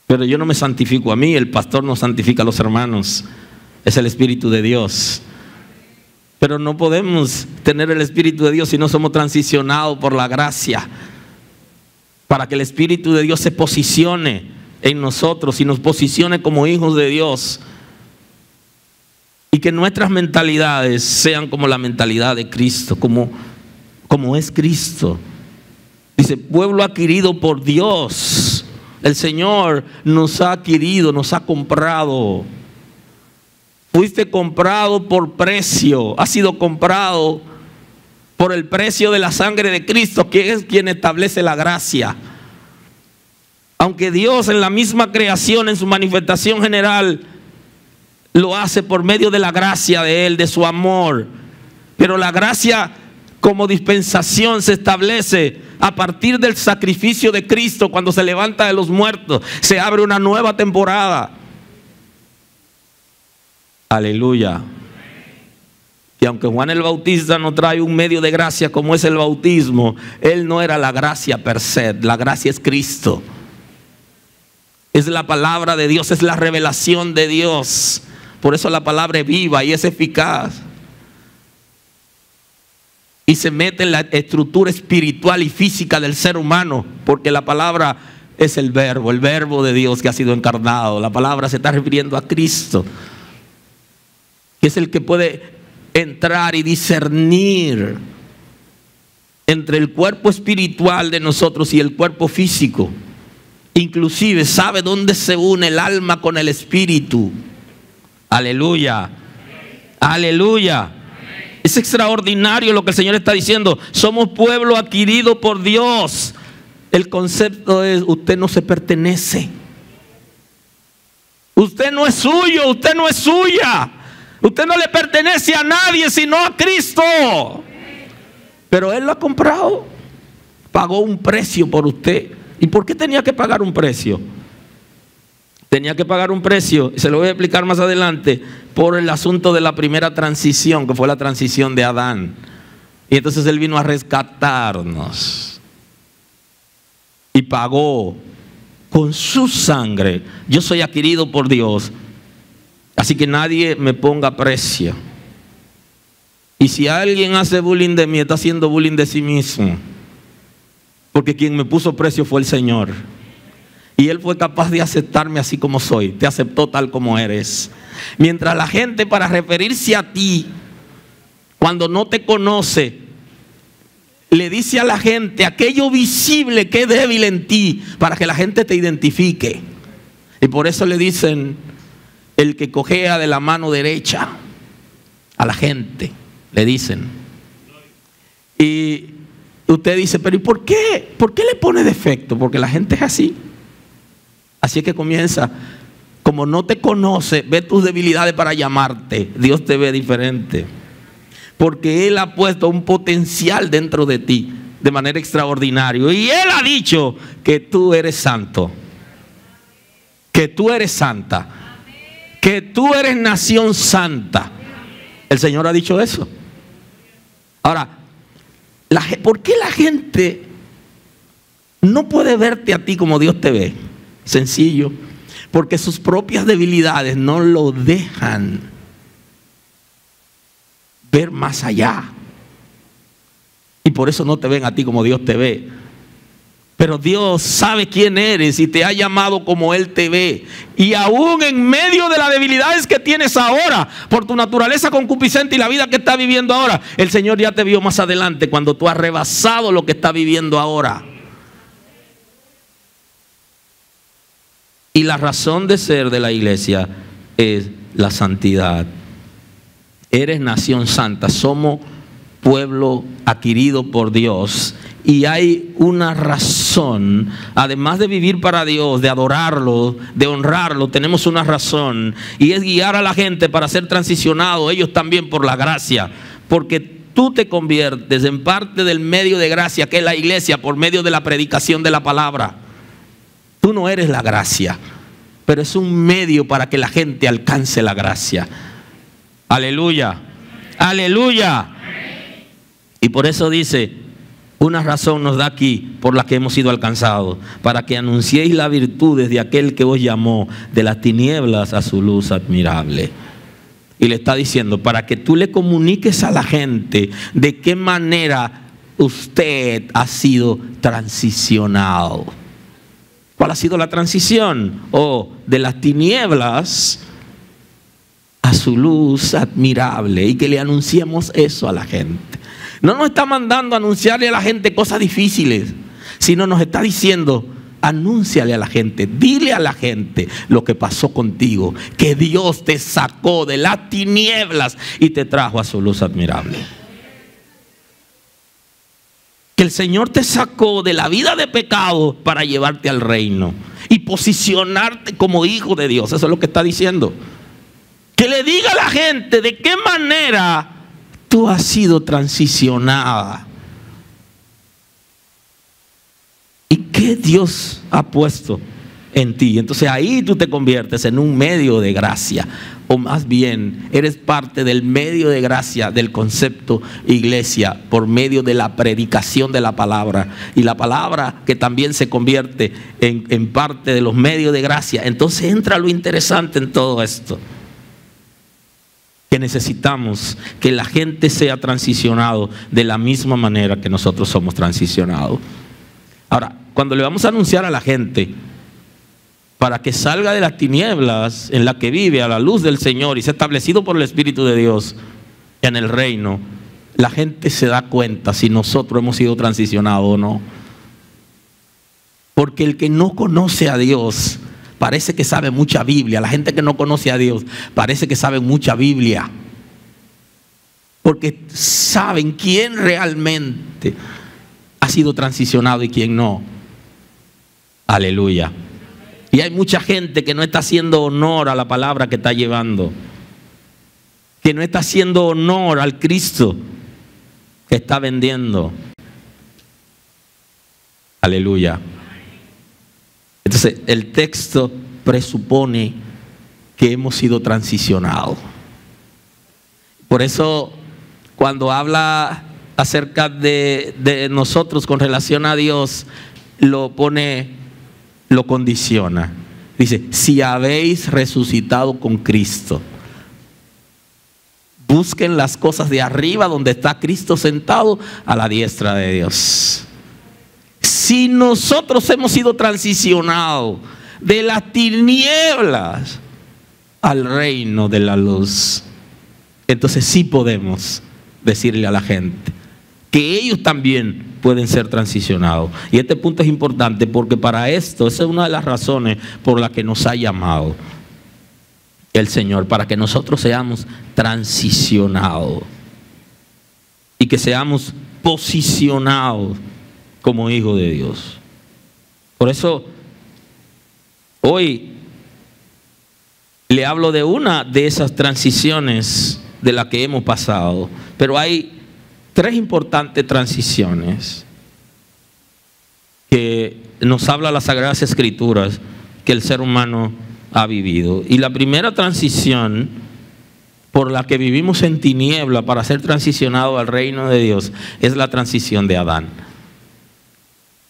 Pero yo no me santifico a mí, el pastor no santifica a los hermanos, es el Espíritu de Dios. Pero no podemos tener el Espíritu de Dios si no somos transicionados por la gracia, para que el Espíritu de Dios se posicione en nosotros y nos posicione como hijos de Dios, y que nuestras mentalidades sean como la mentalidad de Cristo, como es Cristo. Dice, pueblo adquirido por Dios. El Señor nos ha adquirido, nos ha comprado. Fuiste comprado por precio, has sido comprado por el precio de la sangre de Cristo, que es quien establece la gracia. Aunque Dios en la misma creación, en su manifestación general, lo hace por medio de la gracia de Él, de su amor. Pero la gracia como dispensación se establece a partir del sacrificio de Cristo. Cuando se levanta de los muertos, se abre una nueva temporada. Aleluya. Y aunque Juan el Bautista no trae un medio de gracia como es el bautismo, él no era la gracia per se. La gracia es Cristo. Es la palabra de Dios, es la revelación de Dios. Por eso la palabra es viva y es eficaz. Y se mete en la estructura espiritual y física del ser humano, porque la palabra es el verbo de Dios que ha sido encarnado. La palabra se está refiriendo a Cristo, que es el que puede entrar y discernir entre el cuerpo espiritual de nosotros y el cuerpo físico. Inclusive sabe dónde se une el alma con el espíritu. Aleluya. Aleluya. Es extraordinario lo que el Señor está diciendo. Somos pueblo adquirido por Dios. El concepto es: usted no se pertenece. Usted no es suyo, usted no es suya. Usted no le pertenece a nadie sino a Cristo. Pero Él lo ha comprado. Pagó un precio por usted. ¿Y por qué tenía que pagar un precio? Tenía que pagar un precio, y se lo voy a explicar más adelante, por el asunto de la primera transición, que fue la transición de Adán. Y entonces Él vino a rescatarnos y pagó con su sangre. Yo soy adquirido por Dios, así que nadie me ponga precio. Y si alguien hace bullying de mí, está haciendo bullying de sí mismo, porque quien me puso precio fue el Señor. Y Él fue capaz de aceptarme así como soy. Te aceptó tal como eres. Mientras la gente, para referirse a ti, cuando no te conoce, le dice a la gente aquello visible que es débil en ti, para que la gente te identifique. Y por eso le dicen el que cojea de la mano derecha. A la gente le dicen. Y usted dice, pero ¿y por qué? ¿Por qué le pone defecto? Porque la gente es así. Así es que comienza, como no te conoce, ve tus debilidades para llamarte. Dios te ve diferente, porque Él ha puesto un potencial dentro de ti de manera extraordinaria. Y Él ha dicho que tú eres santo, que tú eres santa, que tú eres nación santa. El Señor ha dicho eso. Ahora, ¿por qué la gente no puede verte a ti como Dios te ve? Sencillo, porque sus propias debilidades no lo dejan ver más allá. Y por eso no te ven a ti como Dios te ve. Pero Dios sabe quién eres y te ha llamado como Él te ve. Y aún en medio de las debilidades que tienes ahora, por tu naturaleza concupiscente y la vida que estás viviendo ahora, el Señor ya te vio más adelante cuando tú has rebasado lo que estás viviendo ahora. Y la razón de ser de la iglesia es la santidad. Eres nación santa, somos pueblo adquirido por Dios. Y hay una razón, además de vivir para Dios, de adorarlo, de honrarlo, tenemos una razón. Y es guiar a la gente para ser transicionados, ellos también por la gracia. Porque tú te conviertes en parte del medio de gracia que es la iglesia por medio de la predicación de la palabra. Tú no eres la gracia, pero es un medio para que la gente alcance la gracia. Aleluya, aleluya. Y por eso dice, una razón nos da aquí por la que hemos sido alcanzados, para que anunciéis las virtudes de aquel que os llamó de las tinieblas a su luz admirable. Y le está diciendo, para que tú le comuniques a la gente de qué manera usted ha sido transicionado. ¿Cuál ha sido la transición? De las tinieblas a su luz admirable, y que le anunciemos eso a la gente. No nos está mandando a anunciarle a la gente cosas difíciles, sino nos está diciendo, anúnciale a la gente, dile a la gente lo que pasó contigo, que Dios te sacó de las tinieblas y te trajo a su luz admirable. Que el Señor te sacó de la vida de pecado para llevarte al reino y posicionarte como hijo de Dios. Eso es lo que está diciendo. Que le diga a la gente de qué manera tú has sido transicionada y qué Dios ha puesto en ti. Entonces ahí tú te conviertes en un medio de gracia, o más bien eres parte del medio de gracia del concepto iglesia por medio de la predicación de la palabra, y la palabra que también se convierte en parte de los medios de gracia. Entonces entra lo interesante en todo esto, que necesitamos que la gente sea transicionado de la misma manera que nosotros somos transicionados. Ahora, cuando le vamos a anunciar a la gente para que salga de las tinieblas en la que vive a la luz del Señor y sea establecido por el Espíritu de Dios en el reino, la gente se da cuenta si nosotros hemos sido transicionados o no. Porque el que no conoce a Dios parece que sabe mucha Biblia. La gente que no conoce a Dios parece que sabe mucha Biblia, porque saben quién realmente ha sido transicionado y quién no. Aleluya. Y hay mucha gente que no está haciendo honor a la palabra que está llevando, que no está haciendo honor al Cristo que está vendiendo. Aleluya. Entonces el texto presupone que hemos sido transicionados. Por eso cuando habla acerca de nosotros con relación a Dios, lo condiciona. Dice, si habéis resucitado con Cristo, busquen las cosas de arriba donde está Cristo sentado a la diestra de Dios. Si nosotros hemos sido transicionados de las tinieblas al reino de la luz, entonces sí podemos decirle a la gente que ellos también pueden ser transicionados. Y este punto es importante porque para esto, esa es una de las razones por las que nos ha llamado el Señor, para que nosotros seamos transicionados y que seamos posicionados como hijos de Dios. Por eso hoy le hablo de una de esas transiciones de la que hemos pasado, pero hay tres importantes transiciones que nos habla las Sagradas Escrituras que el ser humano ha vivido. Y la primera transición por la que vivimos en tiniebla para ser transicionado al reino de Dios es la transición de Adán.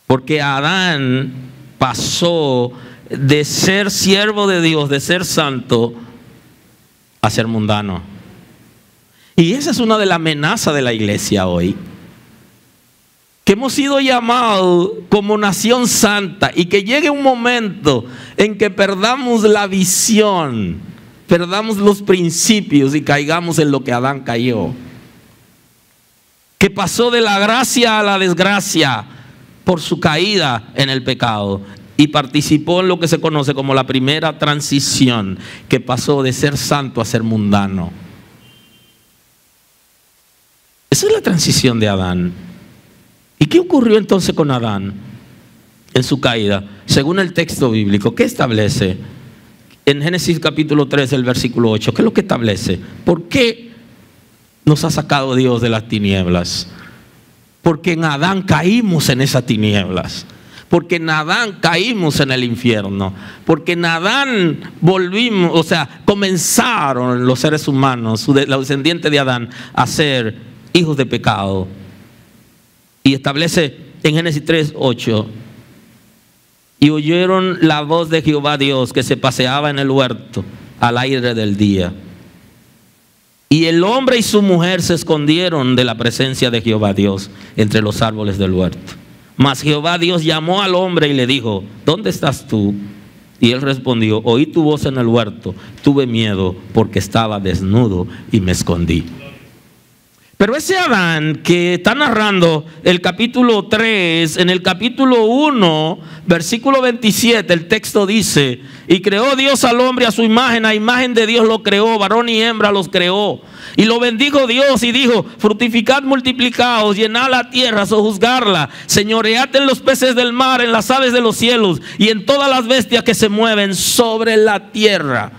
Porque Adán pasó de ser siervo de Dios, de ser santo, a ser mundano. Y esa es una de las amenazas de la iglesia hoy. Que hemos sido llamados como nación santa y que llegue un momento en que perdamos la visión, perdamos los principios y caigamos en lo que Adán cayó. Que pasó de la gracia a la desgracia por su caída en el pecado y participó en lo que se conoce como la primera transición, que pasó de ser santo a ser mundano. Esa es la transición de Adán. ¿Y qué ocurrió entonces con Adán en su caída? Según el texto bíblico, ¿qué establece? En Génesis capítulo 3, el versículo 8, ¿qué es lo que establece? ¿Por qué nos ha sacado Dios de las tinieblas? Porque en Adán caímos en esas tinieblas. Porque en Adán caímos en el infierno. Porque en Adán volvimos, o sea, comenzaron los seres humanos, los descendientes de Adán, a ser hijos de pecado. Y establece en Génesis 3, 8, y oyeron la voz de Jehová Dios que se paseaba en el huerto al aire del día. Y el hombre y su mujer se escondieron de la presencia de Jehová Dios entre los árboles del huerto. Mas Jehová Dios llamó al hombre y le dijo: ¿dónde estás tú? Y él respondió: oí tu voz en el huerto, tuve miedo porque estaba desnudo y me escondí. Pero ese Adán que está narrando el capítulo 3, en el capítulo 1, versículo 27, el texto dice: y creó Dios al hombre a su imagen, a imagen de Dios lo creó, varón y hembra los creó. Y lo bendijo Dios y dijo: fructificad, multiplicaos, llenad la tierra, sojuzgarla, señoread en los peces del mar, en las aves de los cielos y en todas las bestias que se mueven sobre la tierra.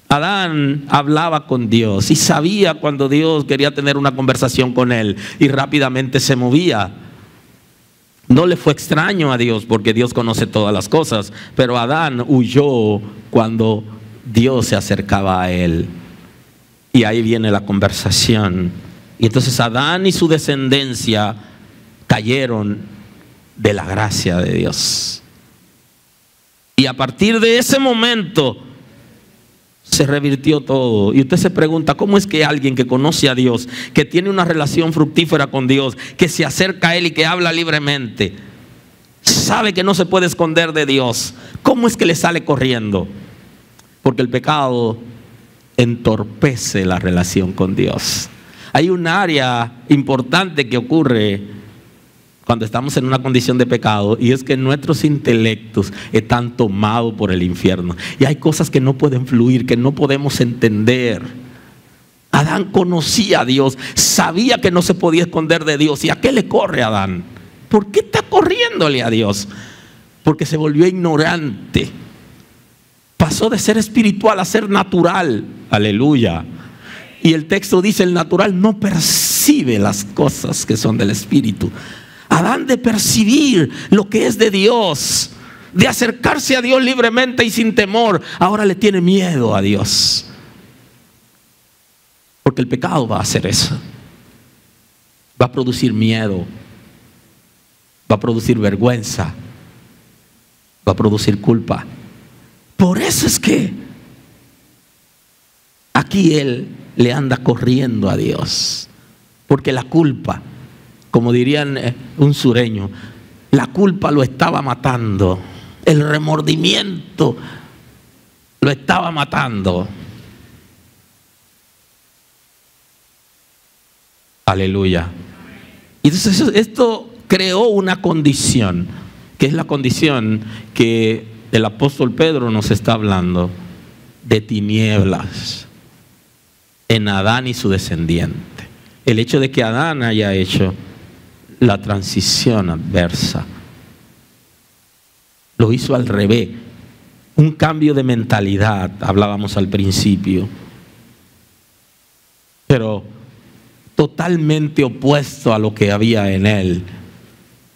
Adán hablaba con Dios y sabía cuando Dios quería tener una conversación con él y rápidamente se movía. No le fue extraño a Dios porque Dios conoce todas las cosas, pero Adán huyó cuando Dios se acercaba a él. Y ahí viene la conversación. Y entonces Adán y su descendencia cayeron de la gracia de Dios. Y a partir de ese momento se revirtió todo. Y usted se pregunta: ¿cómo es que alguien que conoce a Dios, que tiene una relación fructífera con Dios, que se acerca a Él y que habla libremente, sabe que no se puede esconder de Dios, cómo es que le sale corriendo? Porque el pecado entorpece la relación con Dios. Hay un área importante que ocurre cuando estamos en una condición de pecado, y es que nuestros intelectos están tomados por el infierno y hay cosas que no pueden fluir, que no podemos entender. Adán conocía a Dios, sabía que no se podía esconder de Dios. ¿Y a qué le corre Adán? ¿Por qué está corriéndole a Dios? Porque se volvió ignorante. Pasó de ser espiritual a ser natural. Aleluya. Y el texto dice: el natural no percibe las cosas que son del espíritu. Adán, de percibir lo que es de Dios, de acercarse a Dios libremente y sin temor, ahora le tiene miedo a Dios. Porque el pecado va a hacer eso. Va a producir miedo, va a producir vergüenza, va a producir culpa. Por eso es que aquí él le anda corriendo a Dios. Porque la culpa, como dirían un sureño, la culpa lo estaba matando. El remordimiento lo estaba matando. Aleluya. Y entonces esto creó una condición, que es la condición que el apóstol Pedro nos está hablando, de tinieblas en Adán y su descendiente. El hecho de que Adán haya hecho la transición adversa, lo hizo al revés, un cambio de mentalidad, hablábamos al principio, pero totalmente opuesto a lo que había en él.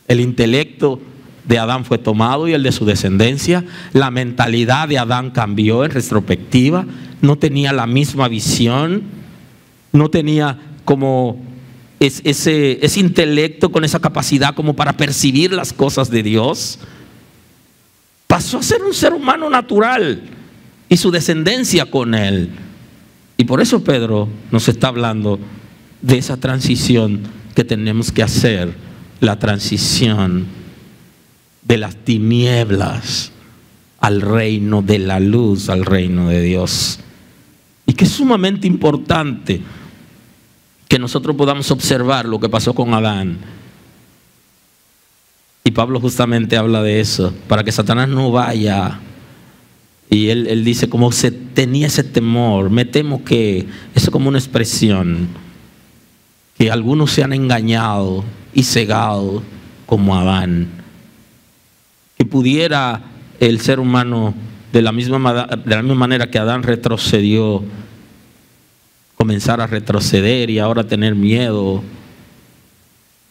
El intelecto de Adán fue tomado y el de su descendencia. La mentalidad de Adán cambió en retrospectiva. No tenía la misma visión, no tenía como ese intelecto con esa capacidad como para percibir las cosas de Dios. Pasó a ser un ser humano natural y su descendencia con él. Y por eso Pedro nos está hablando de esa transición que tenemos que hacer, la transición de las tinieblas al reino de la luz, al reino de Dios. Y que es sumamente importante que nosotros podamos observar lo que pasó con Adán. Y Pablo justamente habla de eso, para que Satanás no vaya. Y él dice como se tenía ese temor. Me temo que eso es como una expresión, que algunos se han engañado y cegado como Adán. Que pudiera el ser humano de la misma manera que Adán retrocedió, comenzar a retroceder y ahora tener miedo,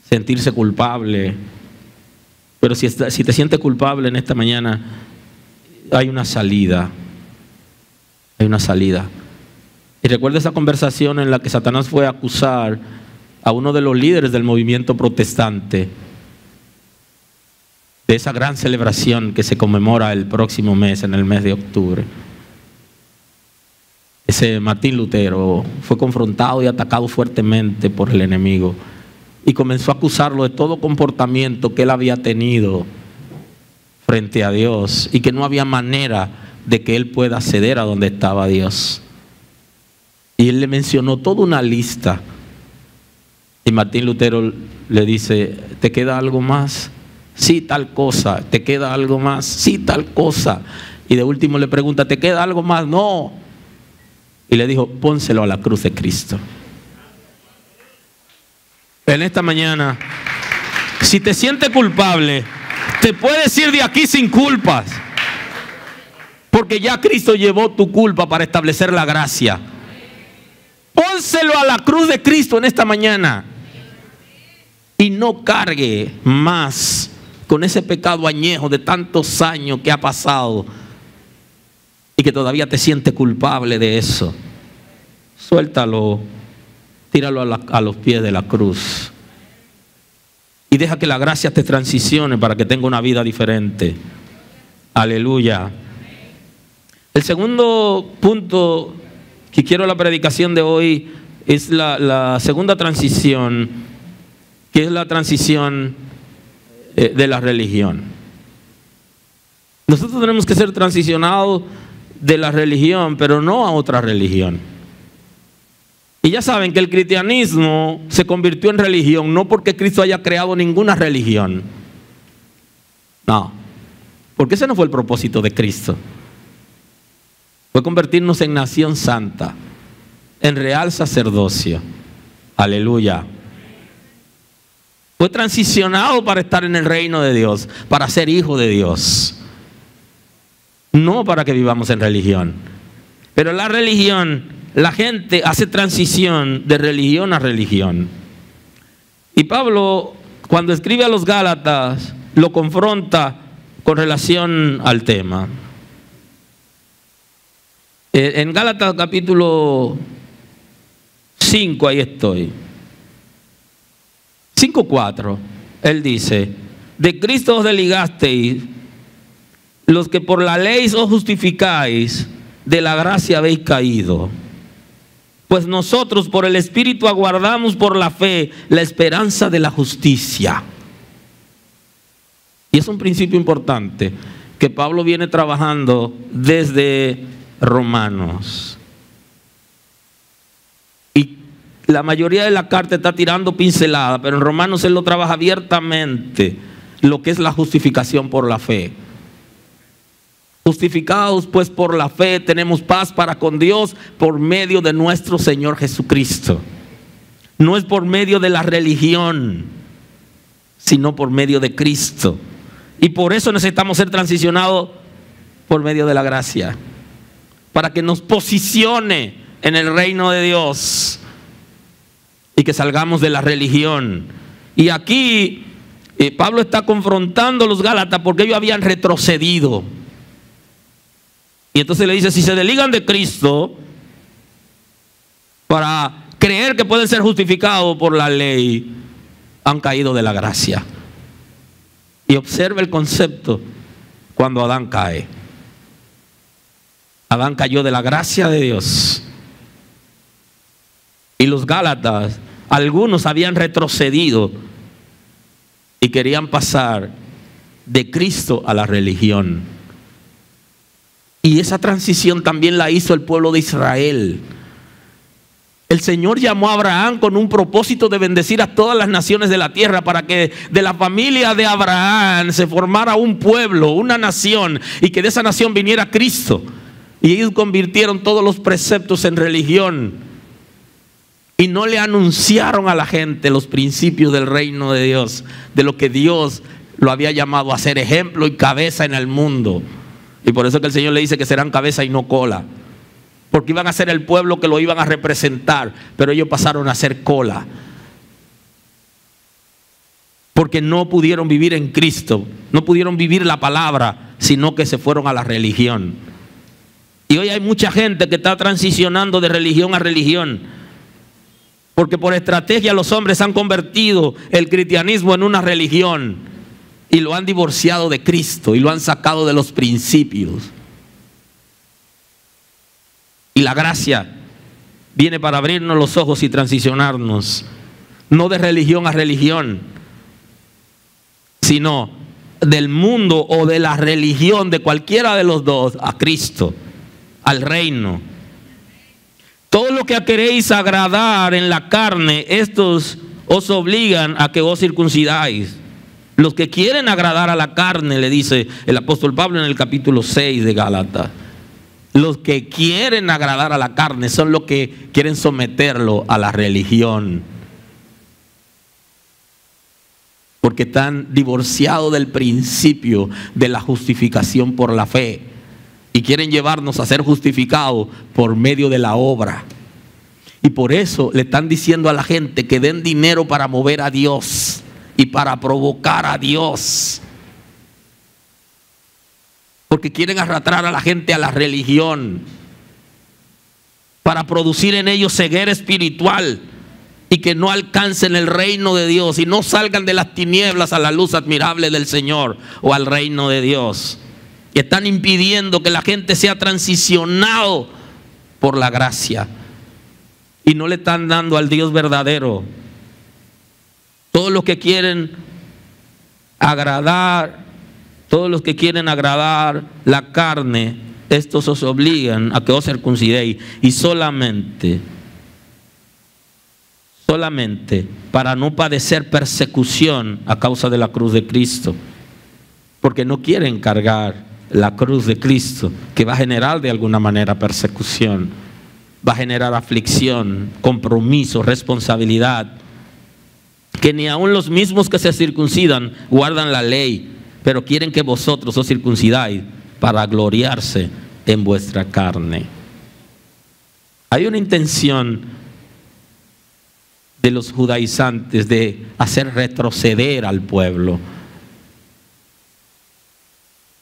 sentirse culpable. Pero si te sientes culpable en esta mañana, hay una salida. Hay una salida. Y recuerda esa conversación en la que Satanás fue a acusar a uno de los líderes del movimiento protestante de esa gran celebración que se conmemora el próximo mes, en el mes de octubre. Ese Martín Lutero fue confrontado y atacado fuertemente por el enemigo y comenzó a acusarlo de todo comportamiento que él había tenido frente a Dios y que no había manera de que él pueda acceder a donde estaba Dios. Y él le mencionó toda una lista. Y Martín Lutero le dice: ¿te queda algo más? Sí, tal cosa. ¿Te queda algo más? Sí, tal cosa. Y de último le pregunta: ¿te queda algo más? No. Y le dijo: pónselo a la cruz de Cristo. En esta mañana, si te sientes culpable, te puedes ir de aquí sin culpas, porque ya Cristo llevó tu culpa para establecer la gracia. Pónselo a la cruz de Cristo en esta mañana y no cargue más con ese pecado añejo de tantos años que ha pasado y que todavía te sientes culpable de eso. Suéltalo, tíralo a los pies de la cruz y deja que la gracia te transicione para que tenga una vida diferente. Aleluya. El segundo punto que quiero la predicación de hoy es la segunda transición, que es la transición de la religión. Nosotros tenemos que ser transicionados de la religión, pero no a otra religión. Y ya saben que el cristianismo se convirtió en religión, no porque Cristo haya creado ninguna religión. No, porque ese no fue el propósito de Cristo. Fue convertirnos en nación santa, en real sacerdocio. Aleluya. Fue transicionado para estar en el reino de Dios, para ser hijo de Dios. No para que vivamos en religión. Pero la religión, la gente hace transición de religión a religión. Y Pablo, cuando escribe a los Gálatas, lo confronta con relación al tema. En Gálatas capítulo 5, ahí estoy. 5:4, él dice: de Cristo os desligasteis, los que por la ley os justificáis, de la gracia habéis caído. Pues nosotros por el Espíritu aguardamos por la fe la esperanza de la justicia. Y es un principio importante que Pablo viene trabajando desde Romanos. Y la mayoría de la carta está tirando pincelada, pero en Romanos él lo trabaja abiertamente, lo que es la justificación por la fe. Justificados pues por la fe tenemos paz para con Dios por medio de nuestro Señor Jesucristo. No es por medio de la religión, sino por medio de Cristo. Y por eso necesitamos ser transicionados por medio de la gracia, para que nos posicione en el reino de Dios y que salgamos de la religión. Y aquí Pablo está confrontando a los Gálatas porque ellos habían retrocedido. Y entonces le dice, si se desligan de Cristo para creer que pueden ser justificados por la ley, han caído de la gracia. Y observa el concepto cuando Adán cae. Adán cayó de la gracia de Dios. Y los Gálatas, algunos habían retrocedido y querían pasar de Cristo a la religión. Y esa transición también la hizo el pueblo de Israel. El Señor llamó a Abraham con un propósito de bendecir a todas las naciones de la tierra, para que de la familia de Abraham se formara un pueblo, una nación, y que de esa nación viniera Cristo. Y ellos convirtieron todos los preceptos en religión y no le anunciaron a la gente los principios del reino de Dios, de lo que Dios lo había llamado a ser ejemplo y cabeza en el mundo. Y por eso que el Señor le dice que serán cabeza y no cola, porque iban a ser el pueblo que lo iban a representar, pero ellos pasaron a ser cola, porque no pudieron vivir en Cristo, no pudieron vivir la palabra, sino que se fueron a la religión. Y hoy hay mucha gente que está transicionando de religión a religión, porque por estrategia los hombres han convertido el cristianismo en una religión y lo han divorciado de Cristo y lo han sacado de los principios. Y la gracia viene para abrirnos los ojos y transicionarnos, no de religión a religión, sino del mundo o de la religión, de cualquiera de los dos, a Cristo, al reino. Todo lo que queréis agradar en la carne, estos os obligan a que os circuncidáis. Los que quieren agradar a la carne, le dice el apóstol Pablo en el capítulo 6 de Gálatas. Los que quieren agradar a la carne son los que quieren someterlo a la religión, porque están divorciados del principio de la justificación por la fe y quieren llevarnos a ser justificados por medio de la obra. Y por eso le están diciendo a la gente que den dinero para mover a Dios y para provocar a Dios, porque quieren arrastrar a la gente a la religión para producir en ellos ceguera espiritual y que no alcancen el reino de Dios y no salgan de las tinieblas a la luz admirable del Señor o al reino de Dios. Y están impidiendo que la gente sea transicionado por la gracia y no le están dando al Dios verdadero. Todos los que quieren agradar, todos los que quieren agradar la carne, estos os obligan a que os circuncidéis, y solamente para no padecer persecución a causa de la cruz de Cristo, porque no quieren cargar la cruz de Cristo, que va a generar de alguna manera persecución, va a generar aflicción, compromiso, responsabilidad, que ni aun los mismos que se circuncidan guardan la ley, pero quieren que vosotros os circuncidáis para gloriarse en vuestra carne. Hay una intención de los judaizantes de hacer retroceder al pueblo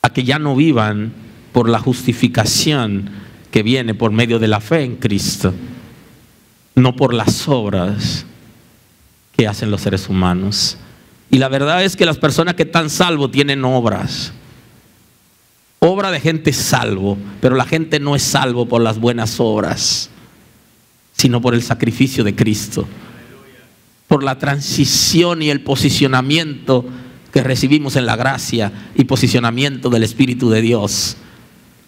a que ya no vivan por la justificación que viene por medio de la fe en Cristo, no por las obras que hacen los seres humanos. Y la verdad es que las personas que están salvos tienen obra de gente salvo, pero la gente no es salvo por las buenas obras, sino por el sacrificio de Cristo, por la transición y el posicionamiento que recibimos en la gracia y posicionamiento del Espíritu de Dios,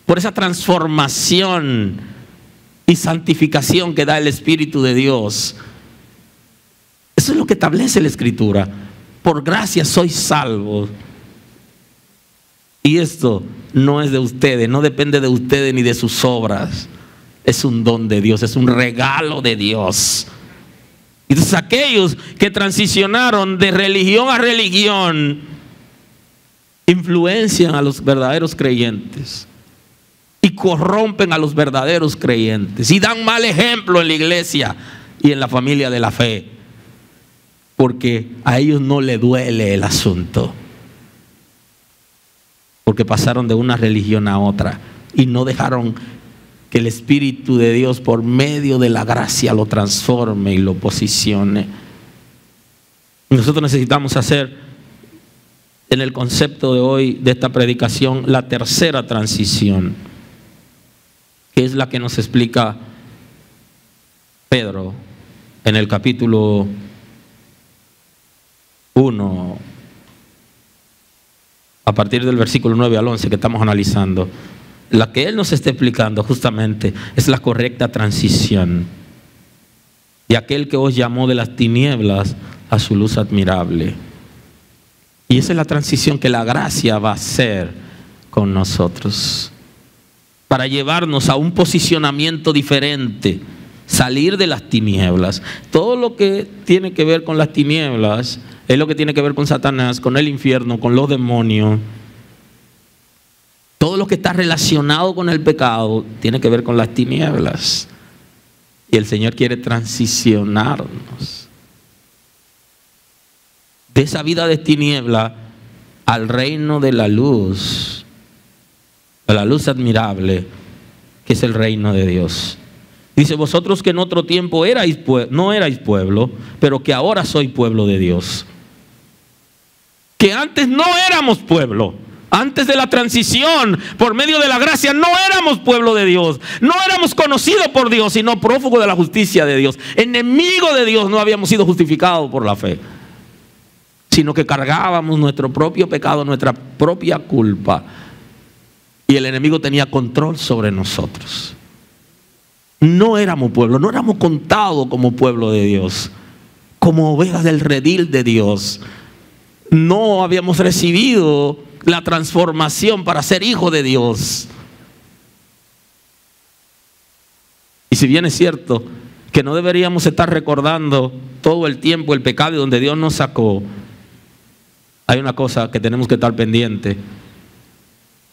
por esa transformación y santificación que da el Espíritu de Dios. Eso es lo que establece la Escritura. Por gracia sois salvos. Y esto no es de ustedes, no depende de ustedes ni de sus obras. Es un don de Dios, es un regalo de Dios. Entonces aquellos que transicionaron de religión a religión influencian a los verdaderos creyentes y corrompen a los verdaderos creyentes y dan mal ejemplo en la iglesia y en la familia de la fe. porque a ellos no les duele el asunto, porque pasaron de una religión a otra y no dejaron que el Espíritu de Dios por medio de la gracia lo transforme y lo posicione. Nosotros necesitamos hacer en el concepto de hoy de esta predicación la tercera transición, que es la que nos explica Pedro en el capítulo 1, a partir del versículo 9 al 11 que estamos analizando. La que él nos está explicando justamente es la correcta transición de aquel que os llamó de las tinieblas a su luz admirable. Y esa es la transición que la gracia va a hacer con nosotros, para llevarnos a un posicionamiento diferente, salir de las tinieblas. Todo lo que tiene que ver con las tinieblas es lo que tiene que ver con Satanás, con el infierno, con los demonios. Todo lo que está relacionado con el pecado tiene que ver con las tinieblas. Y el Señor quiere transicionarnos de esa vida de tiniebla al reino de la luz, a la luz admirable, que es el reino de Dios. Dice: vosotros que en otro tiempo no erais pueblo, pero que ahora sois pueblo de Dios. Que antes no éramos pueblo. Antes de la transición, por medio de la gracia, no éramos pueblo de Dios. No éramos conocidos por Dios, sino prófugos de la justicia de Dios. Enemigos de Dios, no habíamos sido justificados por la fe, sino que cargábamos nuestro propio pecado, nuestra propia culpa. Y el enemigo tenía control sobre nosotros. No éramos pueblo, no éramos contados como pueblo de Dios, como ovejas del redil de Dios. No habíamos recibido la transformación para ser hijo de Dios. Y si bien es cierto que no deberíamos estar recordando todo el tiempo el pecado de donde Dios nos sacó, hay una cosa que tenemos que estar pendiente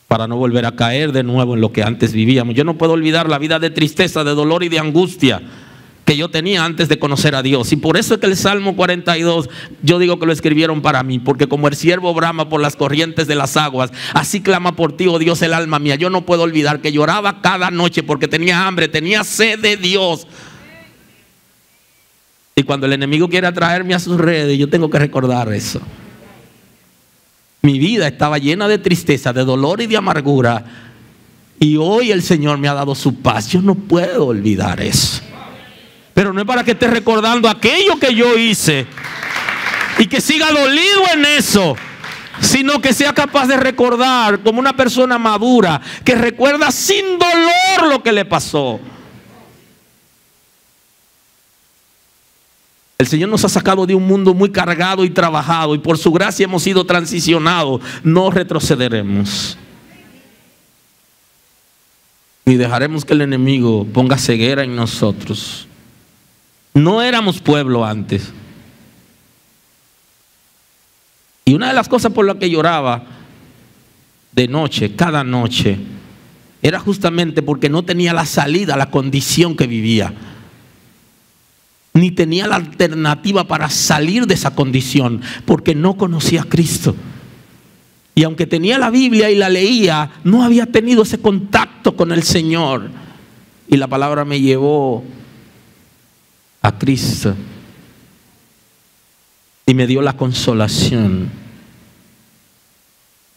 para no volver a caer de nuevo en lo que antes vivíamos. Yo no puedo olvidar la vida de tristeza, de dolor y de angustia que yo tenía antes de conocer a Dios. Y por eso es que el Salmo 42, yo digo que lo escribieron para mí, porque como el siervo brama por las corrientes de las aguas, así clama por ti, oh Dios, el alma mía. Yo no puedo olvidar que lloraba cada noche porque tenía hambre, tenía sed de Dios. Y cuando el enemigo quiere atraerme a sus redes, yo tengo que recordar eso. Mi vida estaba llena de tristeza, de dolor y de amargura, y hoy el Señor me ha dado su paz. Yo no puedo olvidar eso. Pero no es para que esté recordando aquello que yo hice y que siga dolido en eso, sino que sea capaz de recordar como una persona madura que recuerda sin dolor lo que le pasó. El Señor nos ha sacado de un mundo muy cargado y trabajado, y por su gracia hemos sido transicionados. No retrocederemos ni dejaremos que el enemigo ponga ceguera en nosotros. No éramos pueblo antes. Y una de las cosas por las que lloraba de noche, cada noche, era justamente porque no tenía la salida a la condición que vivía, ni tenía la alternativa para salir de esa condición, porque no conocía a Cristo. Y aunque tenía la Biblia y la leía, no había tenido ese contacto con el Señor. Y la palabra me llevó a Cristo y me dio la consolación.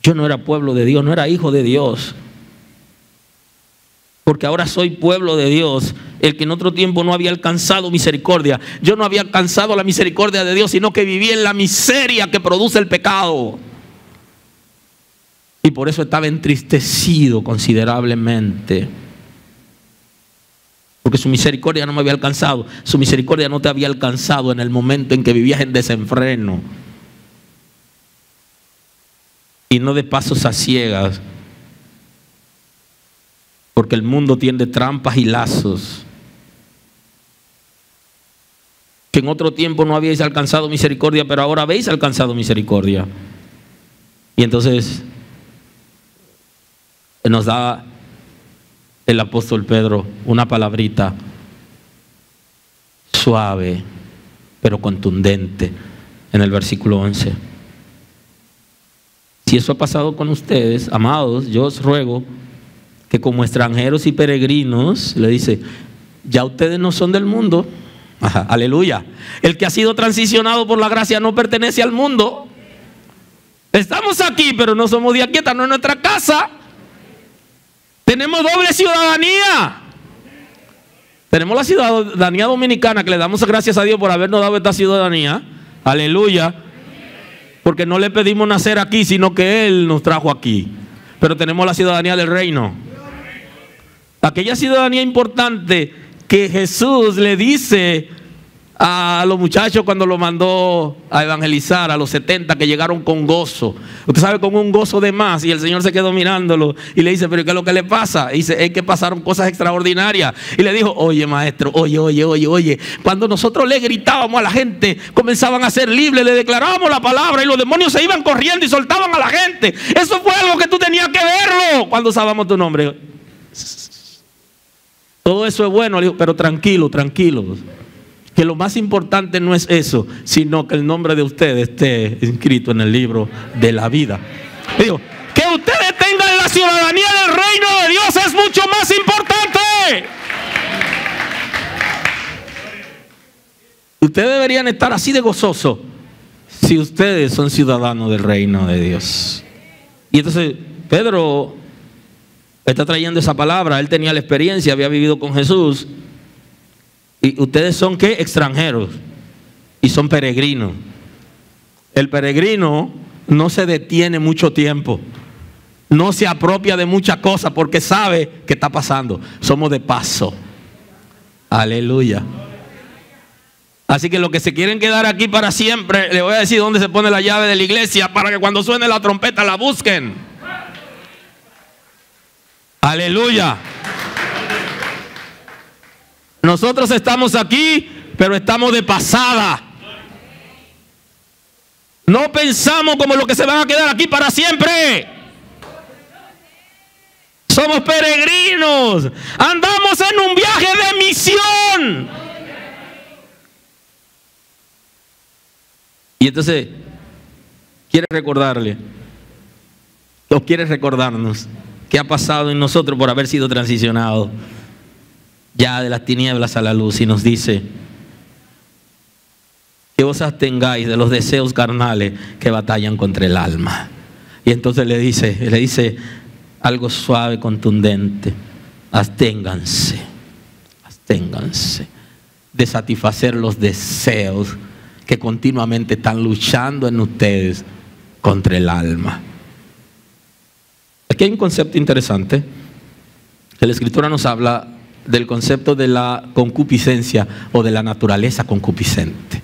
Yo no era pueblo de Dios, no era hijo de Dios, porque ahora soy pueblo de Dios, el que en otro tiempo no había alcanzado misericordia. Yo no había alcanzado la misericordia de Dios, sino que vivía en la miseria que produce el pecado, y por eso estaba entristecido considerablemente, porque su misericordia no me había alcanzado. Su misericordia no te había alcanzado en el momento en que vivías en desenfreno y no de pasos a ciegas, porque el mundo tiende trampas y lazos. Que en otro tiempo no habíais alcanzado misericordia, pero ahora habéis alcanzado misericordia. Y entonces nos da el apóstol Pedro una palabrita suave pero contundente. en el versículo 11. Si eso ha pasado con ustedes, amados, yo os ruego que como extranjeros y peregrinos, le dice, ya ustedes no son del mundo. Ajá, aleluya. El que ha sido transicionado por la gracia no pertenece al mundo. Estamos aquí, pero no somos de aquí, esta no es nuestra casa. Tenemos doble ciudadanía. Tenemos la ciudadanía dominicana, que le damos gracias a Dios por habernos dado esta ciudadanía. Aleluya. Porque no le pedimos nacer aquí, sino que Él nos trajo aquí. Pero tenemos la ciudadanía del reino. Aquella ciudadanía importante que Jesús le dice a los muchachos cuando lo mandó a evangelizar, a los 70 que llegaron con gozo. Usted sabe, con un gozo de más. Y el Señor se quedó mirándolo y le dice, pero ¿qué es lo que le pasa? Y dice, es que pasaron cosas extraordinarias. Y le dijo, oye maestro, oye. Cuando nosotros le gritábamos a la gente, comenzaban a ser libres, le declarábamos la palabra y los demonios se iban corriendo y soltaban a la gente. Eso fue algo que tú tenías que verlo cuando usábamos tu nombre. Todo eso es bueno, pero tranquilos. Que lo más importante no es eso, sino que el nombre de ustedes esté inscrito en el libro de la vida. Digo, que ustedes tengan la ciudadanía del reino de Dios es mucho más importante. Ustedes deberían estar así de gozosos si ustedes son ciudadanos del reino de Dios. Y entonces Pedro está trayendo esa palabra. Él tenía la experiencia, había vivido con Jesús. Y ustedes son ¿qué? Extranjeros y son peregrinos. El peregrino no se detiene mucho tiempo, no se apropia de muchas cosas porque sabe qué está pasando. Somos de paso. Aleluya. Así que los que se quieren quedar aquí para siempre, les voy a decir dónde se pone la llave de la iglesia para que cuando suene la trompeta la busquen. Aleluya. Nosotros estamos aquí, pero estamos de pasada. No pensamos como los que se van a quedar aquí para siempre. Somos peregrinos. Andamos en un viaje de misión. Y entonces, quiere recordarnos qué ha pasado en nosotros por haber sido transicionados ya de las tinieblas a la luz, y nos dice que os abstengáis de los deseos carnales que batallan contra el alma. Y entonces le dice algo suave, contundente: absténganse de satisfacer los deseos que continuamente están luchando en ustedes contra el alma. Aquí hay un concepto interesante que la Escritura nos habla del concepto de la concupiscencia o de la naturaleza concupiscente,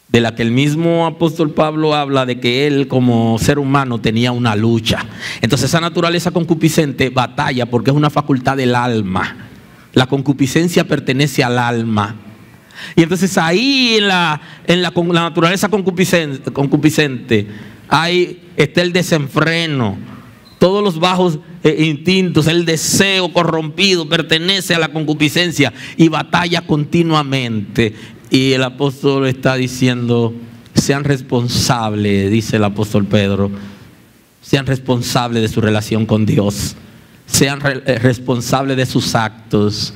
de la que el mismo apóstol Pablo habla de que él como ser humano tenía una lucha. Entonces esa naturaleza concupiscente batalla porque es una facultad del alma. La concupiscencia pertenece al alma. Y entonces ahí en la naturaleza concupiscente ahí está el desenfreno. Todos los bajos instintos, el deseo corrompido pertenece a la concupiscencia y batalla continuamente. Y el apóstol está diciendo, sean responsables, dice el apóstol Pedro, sean responsables de su relación con Dios, sean responsables de sus actos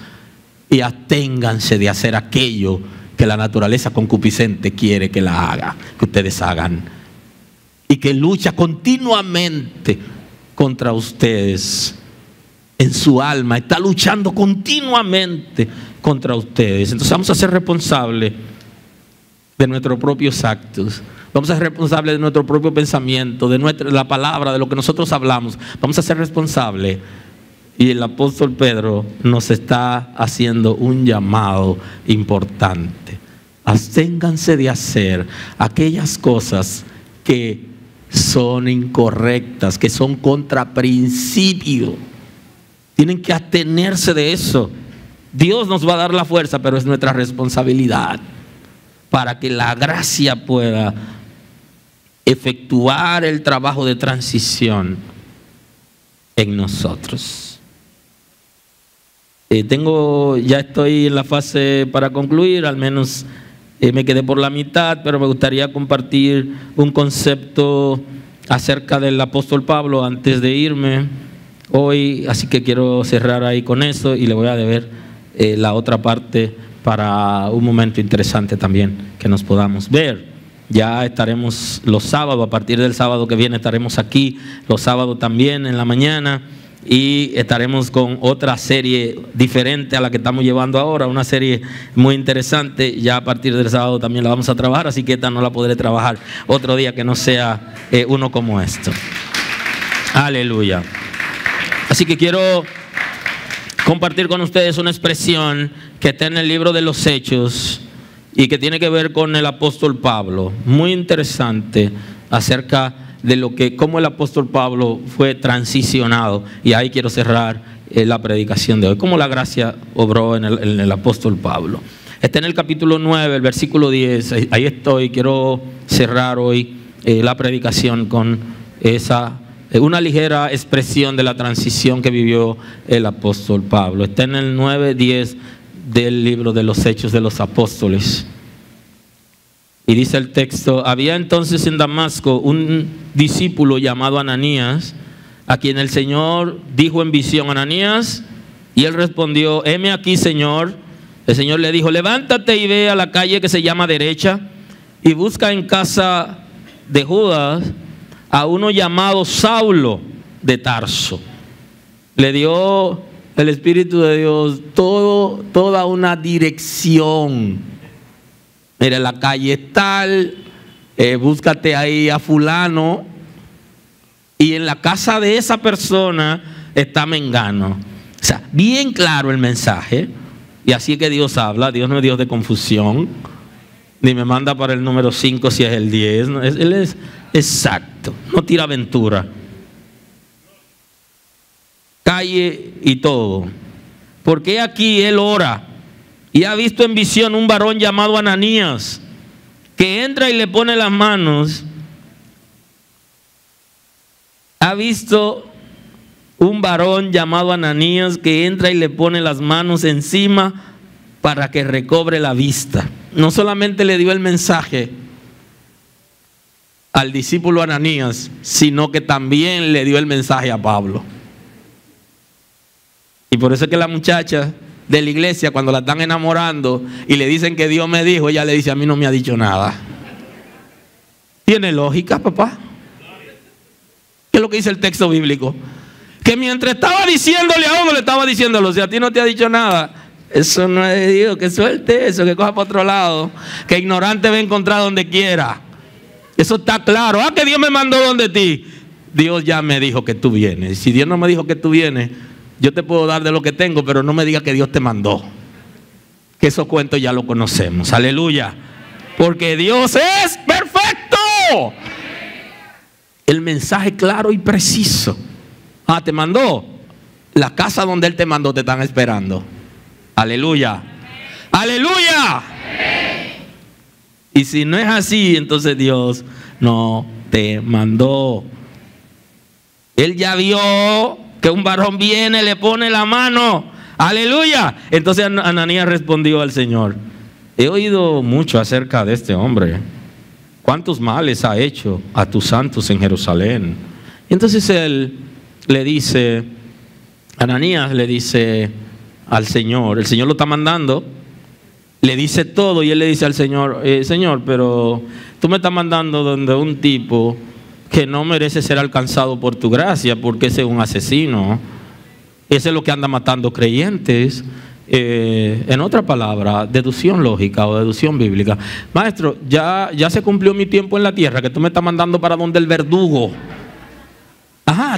y absténganse de hacer aquello que la naturaleza concupiscente quiere que la haga, que ustedes hagan, y que lucha continuamente contra ustedes en su alma, está luchando continuamente contra ustedes. Entonces vamos a ser responsables de nuestros propios actos, vamos a ser responsables de nuestro propio pensamiento, de la palabra, de lo que nosotros hablamos. Vamos a ser responsables. Y el apóstol Pedro nos está haciendo un llamado importante: absténganse de hacer aquellas cosas que son incorrectas, que son contra principio. Tienen que abstenerse de eso. Dios nos va a dar la fuerza, pero es nuestra responsabilidad para que la gracia pueda efectuar el trabajo de transición en nosotros. Ya estoy en la fase para concluir, al menos Me quedé por la mitad, pero me gustaría compartir un concepto acerca del apóstol Pablo antes de irme hoy, así que quiero cerrar ahí con eso y le voy a deber la otra parte para un momento interesante también que nos podamos ver. Ya estaremos los sábados, a partir del sábado que viene estaremos aquí, los sábados también en la mañana, y estaremos con otra serie diferente a la que estamos llevando ahora, una serie muy interesante. Ya a partir del sábado también la vamos a trabajar, así que esta no la podré trabajar otro día que no sea uno como esto. Aleluya. Así que quiero compartir con ustedes una expresión que está en el libro de los Hechos y que tiene que ver con el apóstol Pablo. Muy interesante acerca de cómo el apóstol Pablo fue transicionado. Y ahí quiero cerrar la predicación de hoy. Cómo la gracia obró en el apóstol Pablo. Está en el capítulo 9, el versículo 10. Ahí estoy. Quiero cerrar hoy la predicación con una ligera expresión de la transición que vivió el apóstol Pablo. Está en el 9:10 del libro de los Hechos de los Apóstoles. Y dice el texto: había entonces en Damasco un discípulo llamado Ananías, a quien el Señor dijo en visión: Ananías. Y él respondió: heme aquí, Señor. El Señor le dijo: levántate y ve a la calle que se llama Derecha y busca en casa de Judas a uno llamado Saulo de Tarso. Le dio el Espíritu de Dios toda una dirección. Mira, la calle es tal, búscate ahí a fulano, y en la casa de esa persona está mengano. O sea, bien claro el mensaje. Y así es que Dios habla. Dios no es Dios de confusión, ni me manda para el número 5 si es el 10. No, Él es exacto, no tira aventura. Calle y todo. Porque aquí él ora y ha visto en visión un varón llamado Ananías, que entra y le pone las manos. Ha visto un varón llamado Ananías que entra y le pone las manos encima para que recobre la vista. No solamente le dio el mensaje al discípulo Ananías, sino que también le dio el mensaje a Pablo. Y por eso es que la muchacha de la iglesia, cuando la están enamorando y le dicen que Dios me dijo, ella le dice: a mí no me ha dicho nada. ¿Tiene lógica, papá? ¿Qué es lo que dice el texto bíblico? Que mientras estaba diciéndole a uno, le estaba diciéndolo: si a ti no te ha dicho nada, eso no es de Dios, que suelte eso, que coja para otro lado, que ignorante va a encontrar donde quiera. Eso está claro. Que Dios me mandó donde ti. Dios ya me dijo que tú vienes. Si Dios no me dijo que tú vienes, yo te puedo dar de lo que tengo, pero no me digas que Dios te mandó. Que esos cuentos ya lo conocemos. Aleluya. Porque Dios es perfecto. El mensaje claro y preciso. Te mandó. La casa donde Él te mandó te están esperando. Aleluya. Aleluya. Y si no es así, entonces Dios no te mandó. Él ya vio que un varón viene, le pone la mano. Aleluya. Entonces Ananías respondió al Señor: he oído mucho acerca de este hombre. ¿Cuántos males ha hecho a tus santos en Jerusalén? Y entonces él le dice, Ananías le dice al Señor, el Señor lo está mandando, le dice todo, y él le dice al Señor: Señor, pero tú me estás mandando donde un tipo que no merece ser alcanzado por tu gracia, porque ese es un asesino. Ese es lo que anda matando creyentes. En otra palabra, deducción lógica o deducción bíblica. Maestro, ya se cumplió mi tiempo en la tierra, que tú me estás mandando para donde el verdugo.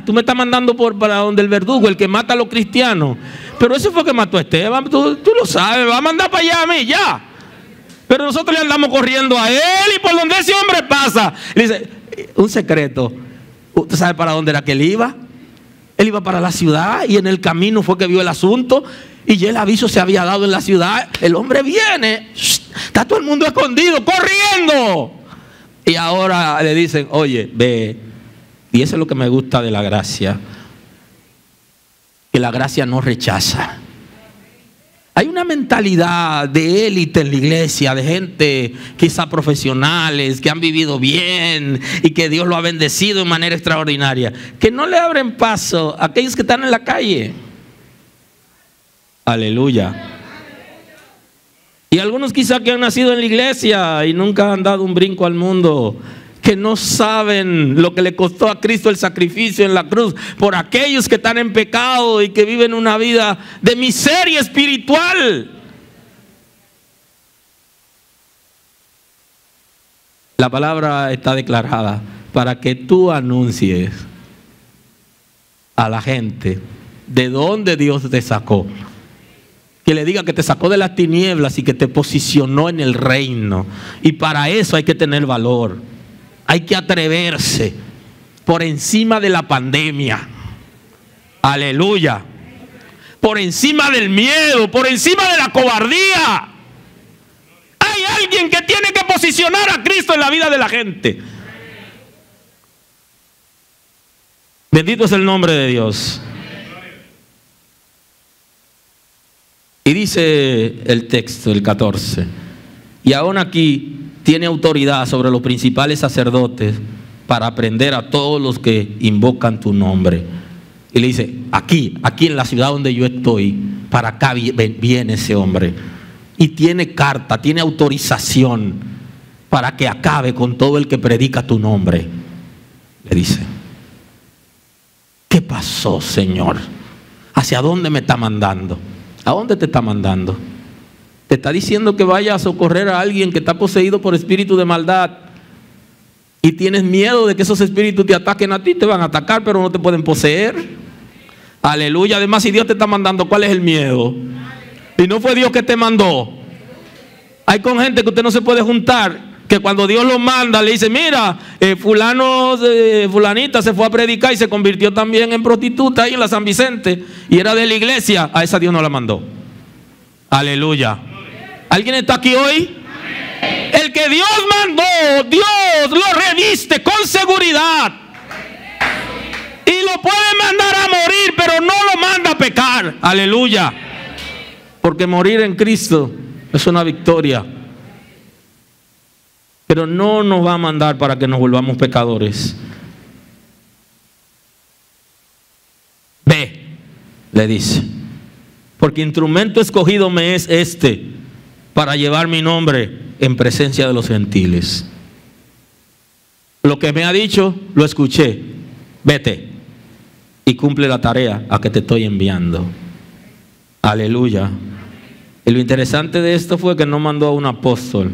Tú me estás mandando para donde el verdugo, el que mata a los cristianos. Pero ese fue que mató a Esteban, tú lo sabes, va a mandar para allá a mí, ya. Pero nosotros le andamos corriendo a él, y por donde ese hombre pasa. Le dice, un secreto, ¿usted sabe para dónde era que él iba? Él iba para la ciudad, y en el camino fue que vio el asunto, y ya el aviso se había dado en la ciudad. El hombre viene, está todo el mundo escondido, corriendo. Y ahora le dicen: oye, ve. Y eso es lo que me gusta de la gracia, que la gracia no rechaza. Hay una mentalidad de élite en la iglesia, de gente quizá profesionales, que han vivido bien y que Dios lo ha bendecido de manera extraordinaria, que no le abren paso a aquellos que están en la calle. Aleluya. Y algunos quizá que han nacido en la iglesia y nunca han dado un brinco al mundo, que no saben lo que le costó a Cristo el sacrificio en la cruz por aquellos que están en pecado y que viven una vida de miseria espiritual. La palabra está declarada para que tú anuncies a la gente de dónde Dios te sacó. Que le diga que te sacó de las tinieblas y que te posicionó en el reino. Y para eso hay que tener valor. Hay que atreverse por encima de la pandemia. Aleluya. Por encima del miedo, por encima de la cobardía. Hay alguien que tiene que posicionar a Cristo en la vida de la gente. Bendito es el nombre de Dios. Y dice el texto, el 14, y aún aquí tiene autoridad sobre los principales sacerdotes para prender a todos los que invocan tu nombre. Y le dice, aquí en la ciudad donde yo estoy, para acá viene ese hombre. Y tiene carta, tiene autorización para que acabe con todo el que predica tu nombre. Le dice, ¿qué pasó, Señor? ¿Hacia dónde me está mandando? ¿A dónde te está mandando? Te está diciendo que vaya a socorrer a alguien que está poseído por espíritu de maldad y tienes miedo de que esos espíritus te ataquen a ti. Te van a atacar, pero no te pueden poseer. Aleluya. Además, si Dios te está mandando, ¿cuál es el miedo? Y no fue Dios que te mandó. Hay con gente que usted no se puede juntar, que cuando Dios lo manda le dice, mira, fulanita se fue a predicar y se convirtió también en prostituta ahí en la San Vicente y era de la iglesia. A esa Dios no la mandó. Aleluya. ¿Alguien está aquí hoy? El que Dios mandó, Dios lo reviste con seguridad y lo puede mandar a morir, pero no lo manda a pecar. Aleluya. Porque morir en Cristo es una victoria. Pero no nos va a mandar para que nos volvamos pecadores. Ve, le dice, porque instrumento escogido me es este para llevar mi nombre en presencia de los gentiles. Lo que me ha dicho, lo escuché. Vete y cumple la tarea a que te estoy enviando. Aleluya. Y lo interesante de esto fue que no mandó a un apóstol,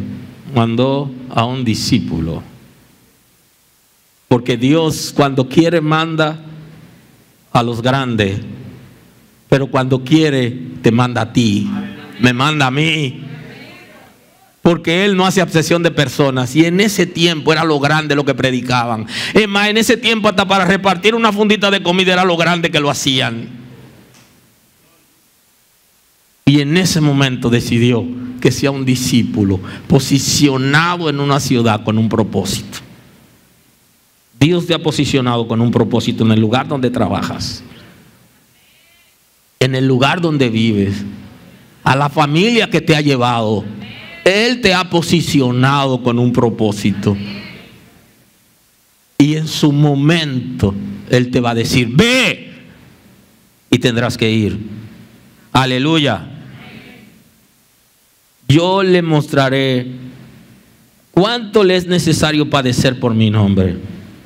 mandó a un discípulo. Porque Dios cuando quiere manda a los grandes, pero cuando quiere te manda a ti, me manda a mí. Porque Él no hace acepción de personas. Y en ese tiempo era lo grande lo que predicaban. Es más, en ese tiempo hasta para repartir una fundita de comida era lo grande que lo hacían. Y en ese momento decidió que sea un discípulo posicionado en una ciudad con un propósito. Dios te ha posicionado con un propósito en el lugar donde trabajas, en el lugar donde vives, a la familia que te ha llevado. Él te ha posicionado con un propósito. Y en su momento Él te va a decir, ve, y tendrás que ir. Aleluya. Yo le mostraré cuánto le es necesario padecer por mi nombre.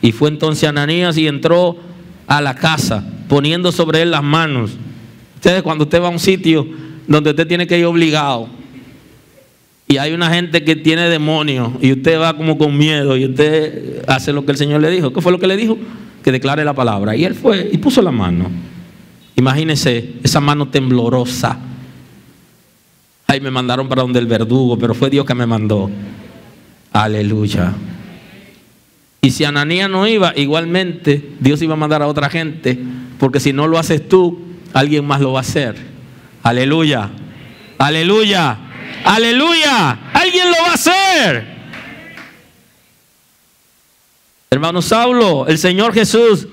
Y fue entonces Ananías y entró a la casa, poniendo sobre él las manos. Ustedes, cuando usted va a un sitio donde usted tiene que ir obligado, y hay una gente que tiene demonios, y usted va como con miedo, y usted hace lo que el Señor le dijo. ¿Qué fue lo que le dijo? Que declare la palabra. Y él fue y puso la mano. Imagínense esa mano temblorosa. Ay, me mandaron para donde el verdugo, pero fue Dios que me mandó. Aleluya. Y si Ananías no iba, igualmente Dios iba a mandar a otra gente, porque si no lo haces tú, alguien más lo va a hacer. Aleluya. Aleluya. Aleluya. Alguien lo va a hacer. Hermano Saulo, el Señor Jesús,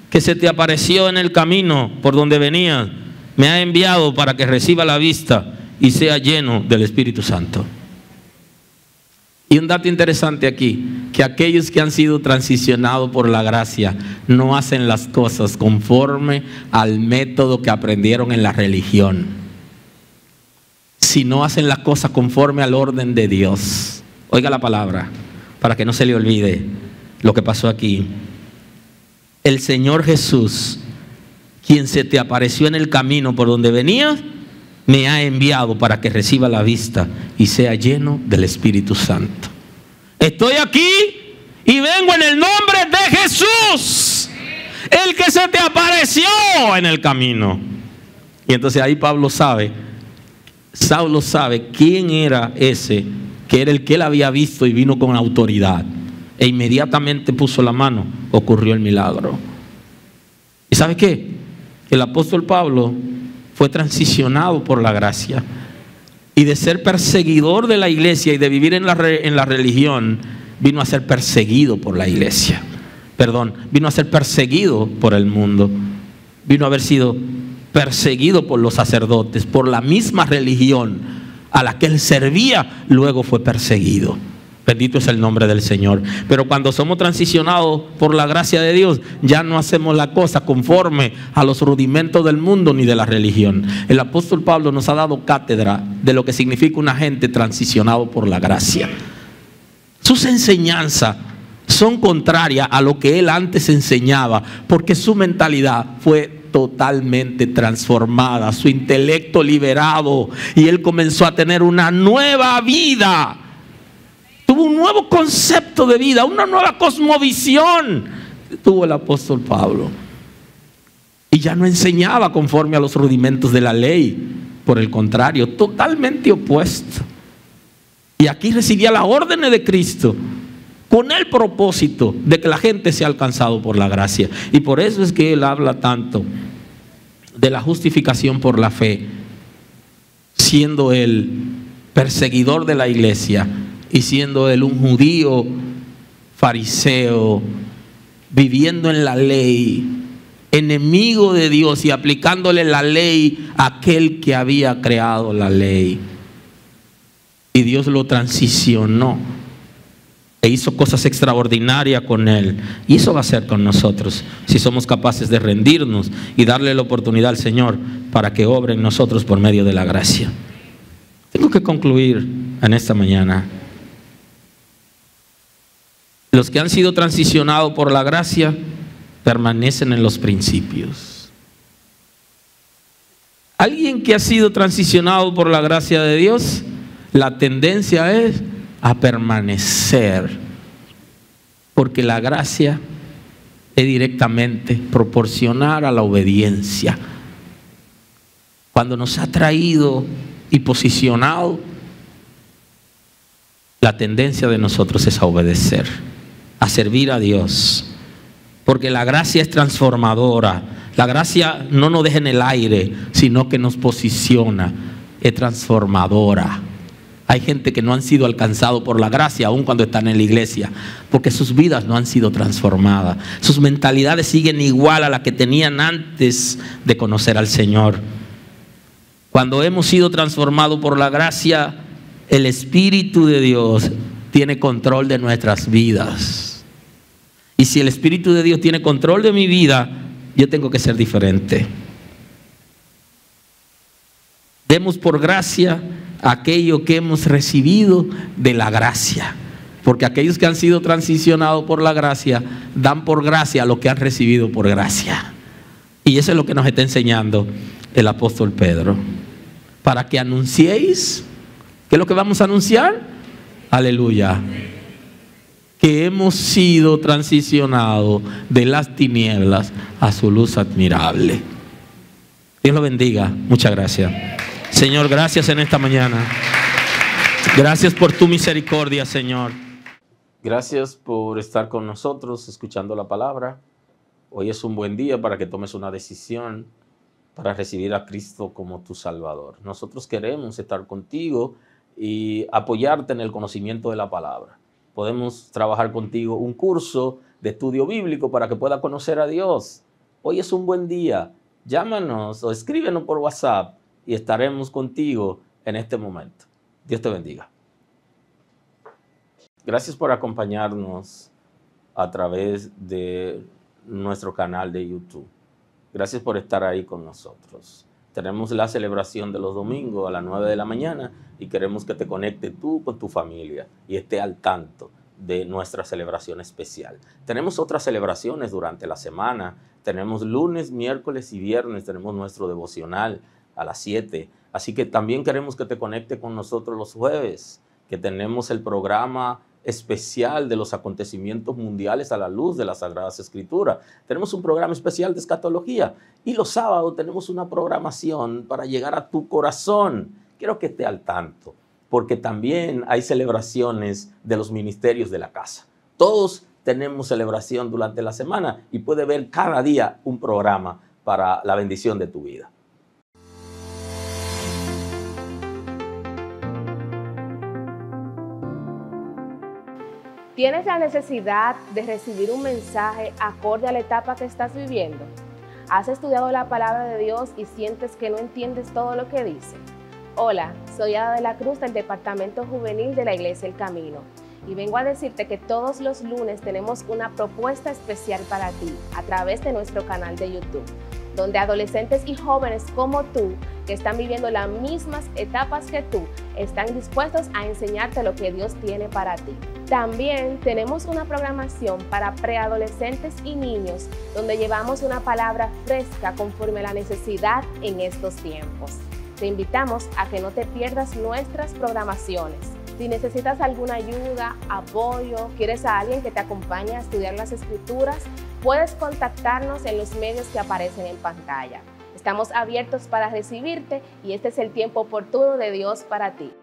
que se te apareció en el camino por donde venías, me ha enviado para que reciba la vista y sea lleno del Espíritu Santo. Y un dato interesante aquí, que aquellos que han sido transicionados por la gracia no hacen las cosas conforme al método que aprendieron en la religión, sino hacen las cosas conforme al orden de Dios. Oiga la palabra, para que no se le olvide lo que pasó aquí. El Señor Jesús, quien se te apareció en el camino por donde venías, me ha enviado para que reciba la vista y sea lleno del Espíritu Santo. Estoy aquí y vengo en el nombre de Jesús, el que se te apareció en el camino. Y entonces ahí Saulo sabe quién era ese, que era el que él había visto y vino con autoridad. E inmediatamente puso la mano, ocurrió el milagro. ¿Y sabe qué? El apóstol Pablo fue transicionado por la gracia, y de ser perseguidor de la iglesia y de vivir en la religión, vino a ser perseguido por la iglesia. Vino a ser perseguido por el mundo, vino a haber sido perseguido por los sacerdotes, por la misma religión a la que él servía, luego fue perseguido. Bendito es el nombre del Señor. Pero cuando somos transicionados por la gracia de Dios, ya no hacemos la cosa conforme a los rudimentos del mundo ni de la religión. El apóstol Pablo nos ha dado cátedra de lo que significa un agente transicionado por la gracia. Sus enseñanzas son contrarias a lo que él antes enseñaba, porque su mentalidad fue totalmente transformada, su intelecto liberado, y él comenzó a tener una nueva vida. Tuvo un nuevo concepto de vida, una nueva cosmovisión. Tuvo el apóstol Pablo. Y ya no enseñaba conforme a los rudimentos de la ley. Por el contrario, totalmente opuesto. Y aquí recibía las órdenes de Cristo con el propósito de que la gente sea alcanzado por la gracia. Y por eso es que él habla tanto de la justificación por la fe, siendo él perseguidor de la iglesia y siendo él un judío fariseo, viviendo en la ley, enemigo de Dios y aplicándole la ley a aquel que había creado la ley. Y Dios lo transicionó e hizo cosas extraordinarias con él. Y eso va a ser con nosotros, si somos capaces de rendirnos y darle la oportunidad al Señor para que obre en nosotros por medio de la gracia. Tengo que concluir en esta mañana. Los que han sido transicionados por la gracia permanecen en los principios. Alguien que ha sido transicionado por la gracia de Dios, la tendencia es a permanecer, porque la gracia es directamente proporcional a la obediencia. Cuando nos ha traído y posicionado, la tendencia de nosotros es a obedecer, a servir a Dios, porque la gracia es transformadora. La gracia no nos deja en el aire, sino que nos posiciona, es transformadora. Hay gente que no han sido alcanzados por la gracia aun cuando están en la iglesia, porque sus vidas no han sido transformadas, sus mentalidades siguen igual a la que tenían antes de conocer al Señor. Cuando hemos sido transformados por la gracia, el Espíritu de Dios tiene control de nuestras vidas. Y si el Espíritu de Dios tiene control de mi vida, yo tengo que ser diferente. Demos por gracia aquello que hemos recibido de la gracia, porque aquellos que han sido transicionados por la gracia dan por gracia lo que han recibido por gracia. Y eso es lo que nos está enseñando el apóstol Pedro, para que anunciéis. ¿Qué es lo que vamos a anunciar? Aleluya, que hemos sido transicionados de las tinieblas a su luz admirable. Dios lo bendiga. Muchas gracias. Señor, gracias en esta mañana. Gracias por tu misericordia, Señor. Gracias por estar con nosotros escuchando la palabra. Hoy es un buen día para que tomes una decisión para recibir a Cristo como tu Salvador. Nosotros queremos estar contigo y apoyarte en el conocimiento de la palabra. Podemos trabajar contigo un curso de estudio bíblico para que puedas conocer a Dios. Hoy es un buen día. Llámanos o escríbenos por WhatsApp y estaremos contigo en este momento. Dios te bendiga. Gracias por acompañarnos a través de nuestro canal de YouTube. Gracias por estar ahí con nosotros. Tenemos la celebración de los domingos a las 9 de la mañana y queremos que te conectes tú con tu familia y esté al tanto de nuestra celebración especial. Tenemos otras celebraciones durante la semana. Tenemos lunes, miércoles y viernes. Tenemos nuestro devocional a las 7. Así que también queremos que te conectes con nosotros los jueves, que tenemos el programa especial de los acontecimientos mundiales a la luz de las Sagradas Escrituras. Tenemos un programa especial de escatología y los sábados tenemos una programación para llegar a tu corazón. Quiero que esté al tanto, porque también hay celebraciones de los ministerios de la casa. Todos tenemos celebración durante la semana y puedes ver cada día un programa para la bendición de tu vida. ¿Tienes la necesidad de recibir un mensaje acorde a la etapa que estás viviendo? ¿Has estudiado la palabra de Dios y sientes que no entiendes todo lo que dice? Hola, soy Ada de la Cruz del Departamento Juvenil de la Iglesia El Camino y vengo a decirte que todos los lunes tenemos una propuesta especial para ti a través de nuestro canal de YouTube, donde adolescentes y jóvenes como tú, que están viviendo las mismas etapas que tú, están dispuestos a enseñarte lo que Dios tiene para ti. También tenemos una programación para preadolescentes y niños, donde llevamos una palabra fresca conforme a la necesidad en estos tiempos. Te invitamos a que no te pierdas nuestras programaciones. Si necesitas alguna ayuda, apoyo, quieres a alguien que te acompañe a estudiar las Escrituras, puedes contactarnos en los medios que aparecen en pantalla. Estamos abiertos para recibirte y este es el tiempo oportuno de Dios para ti.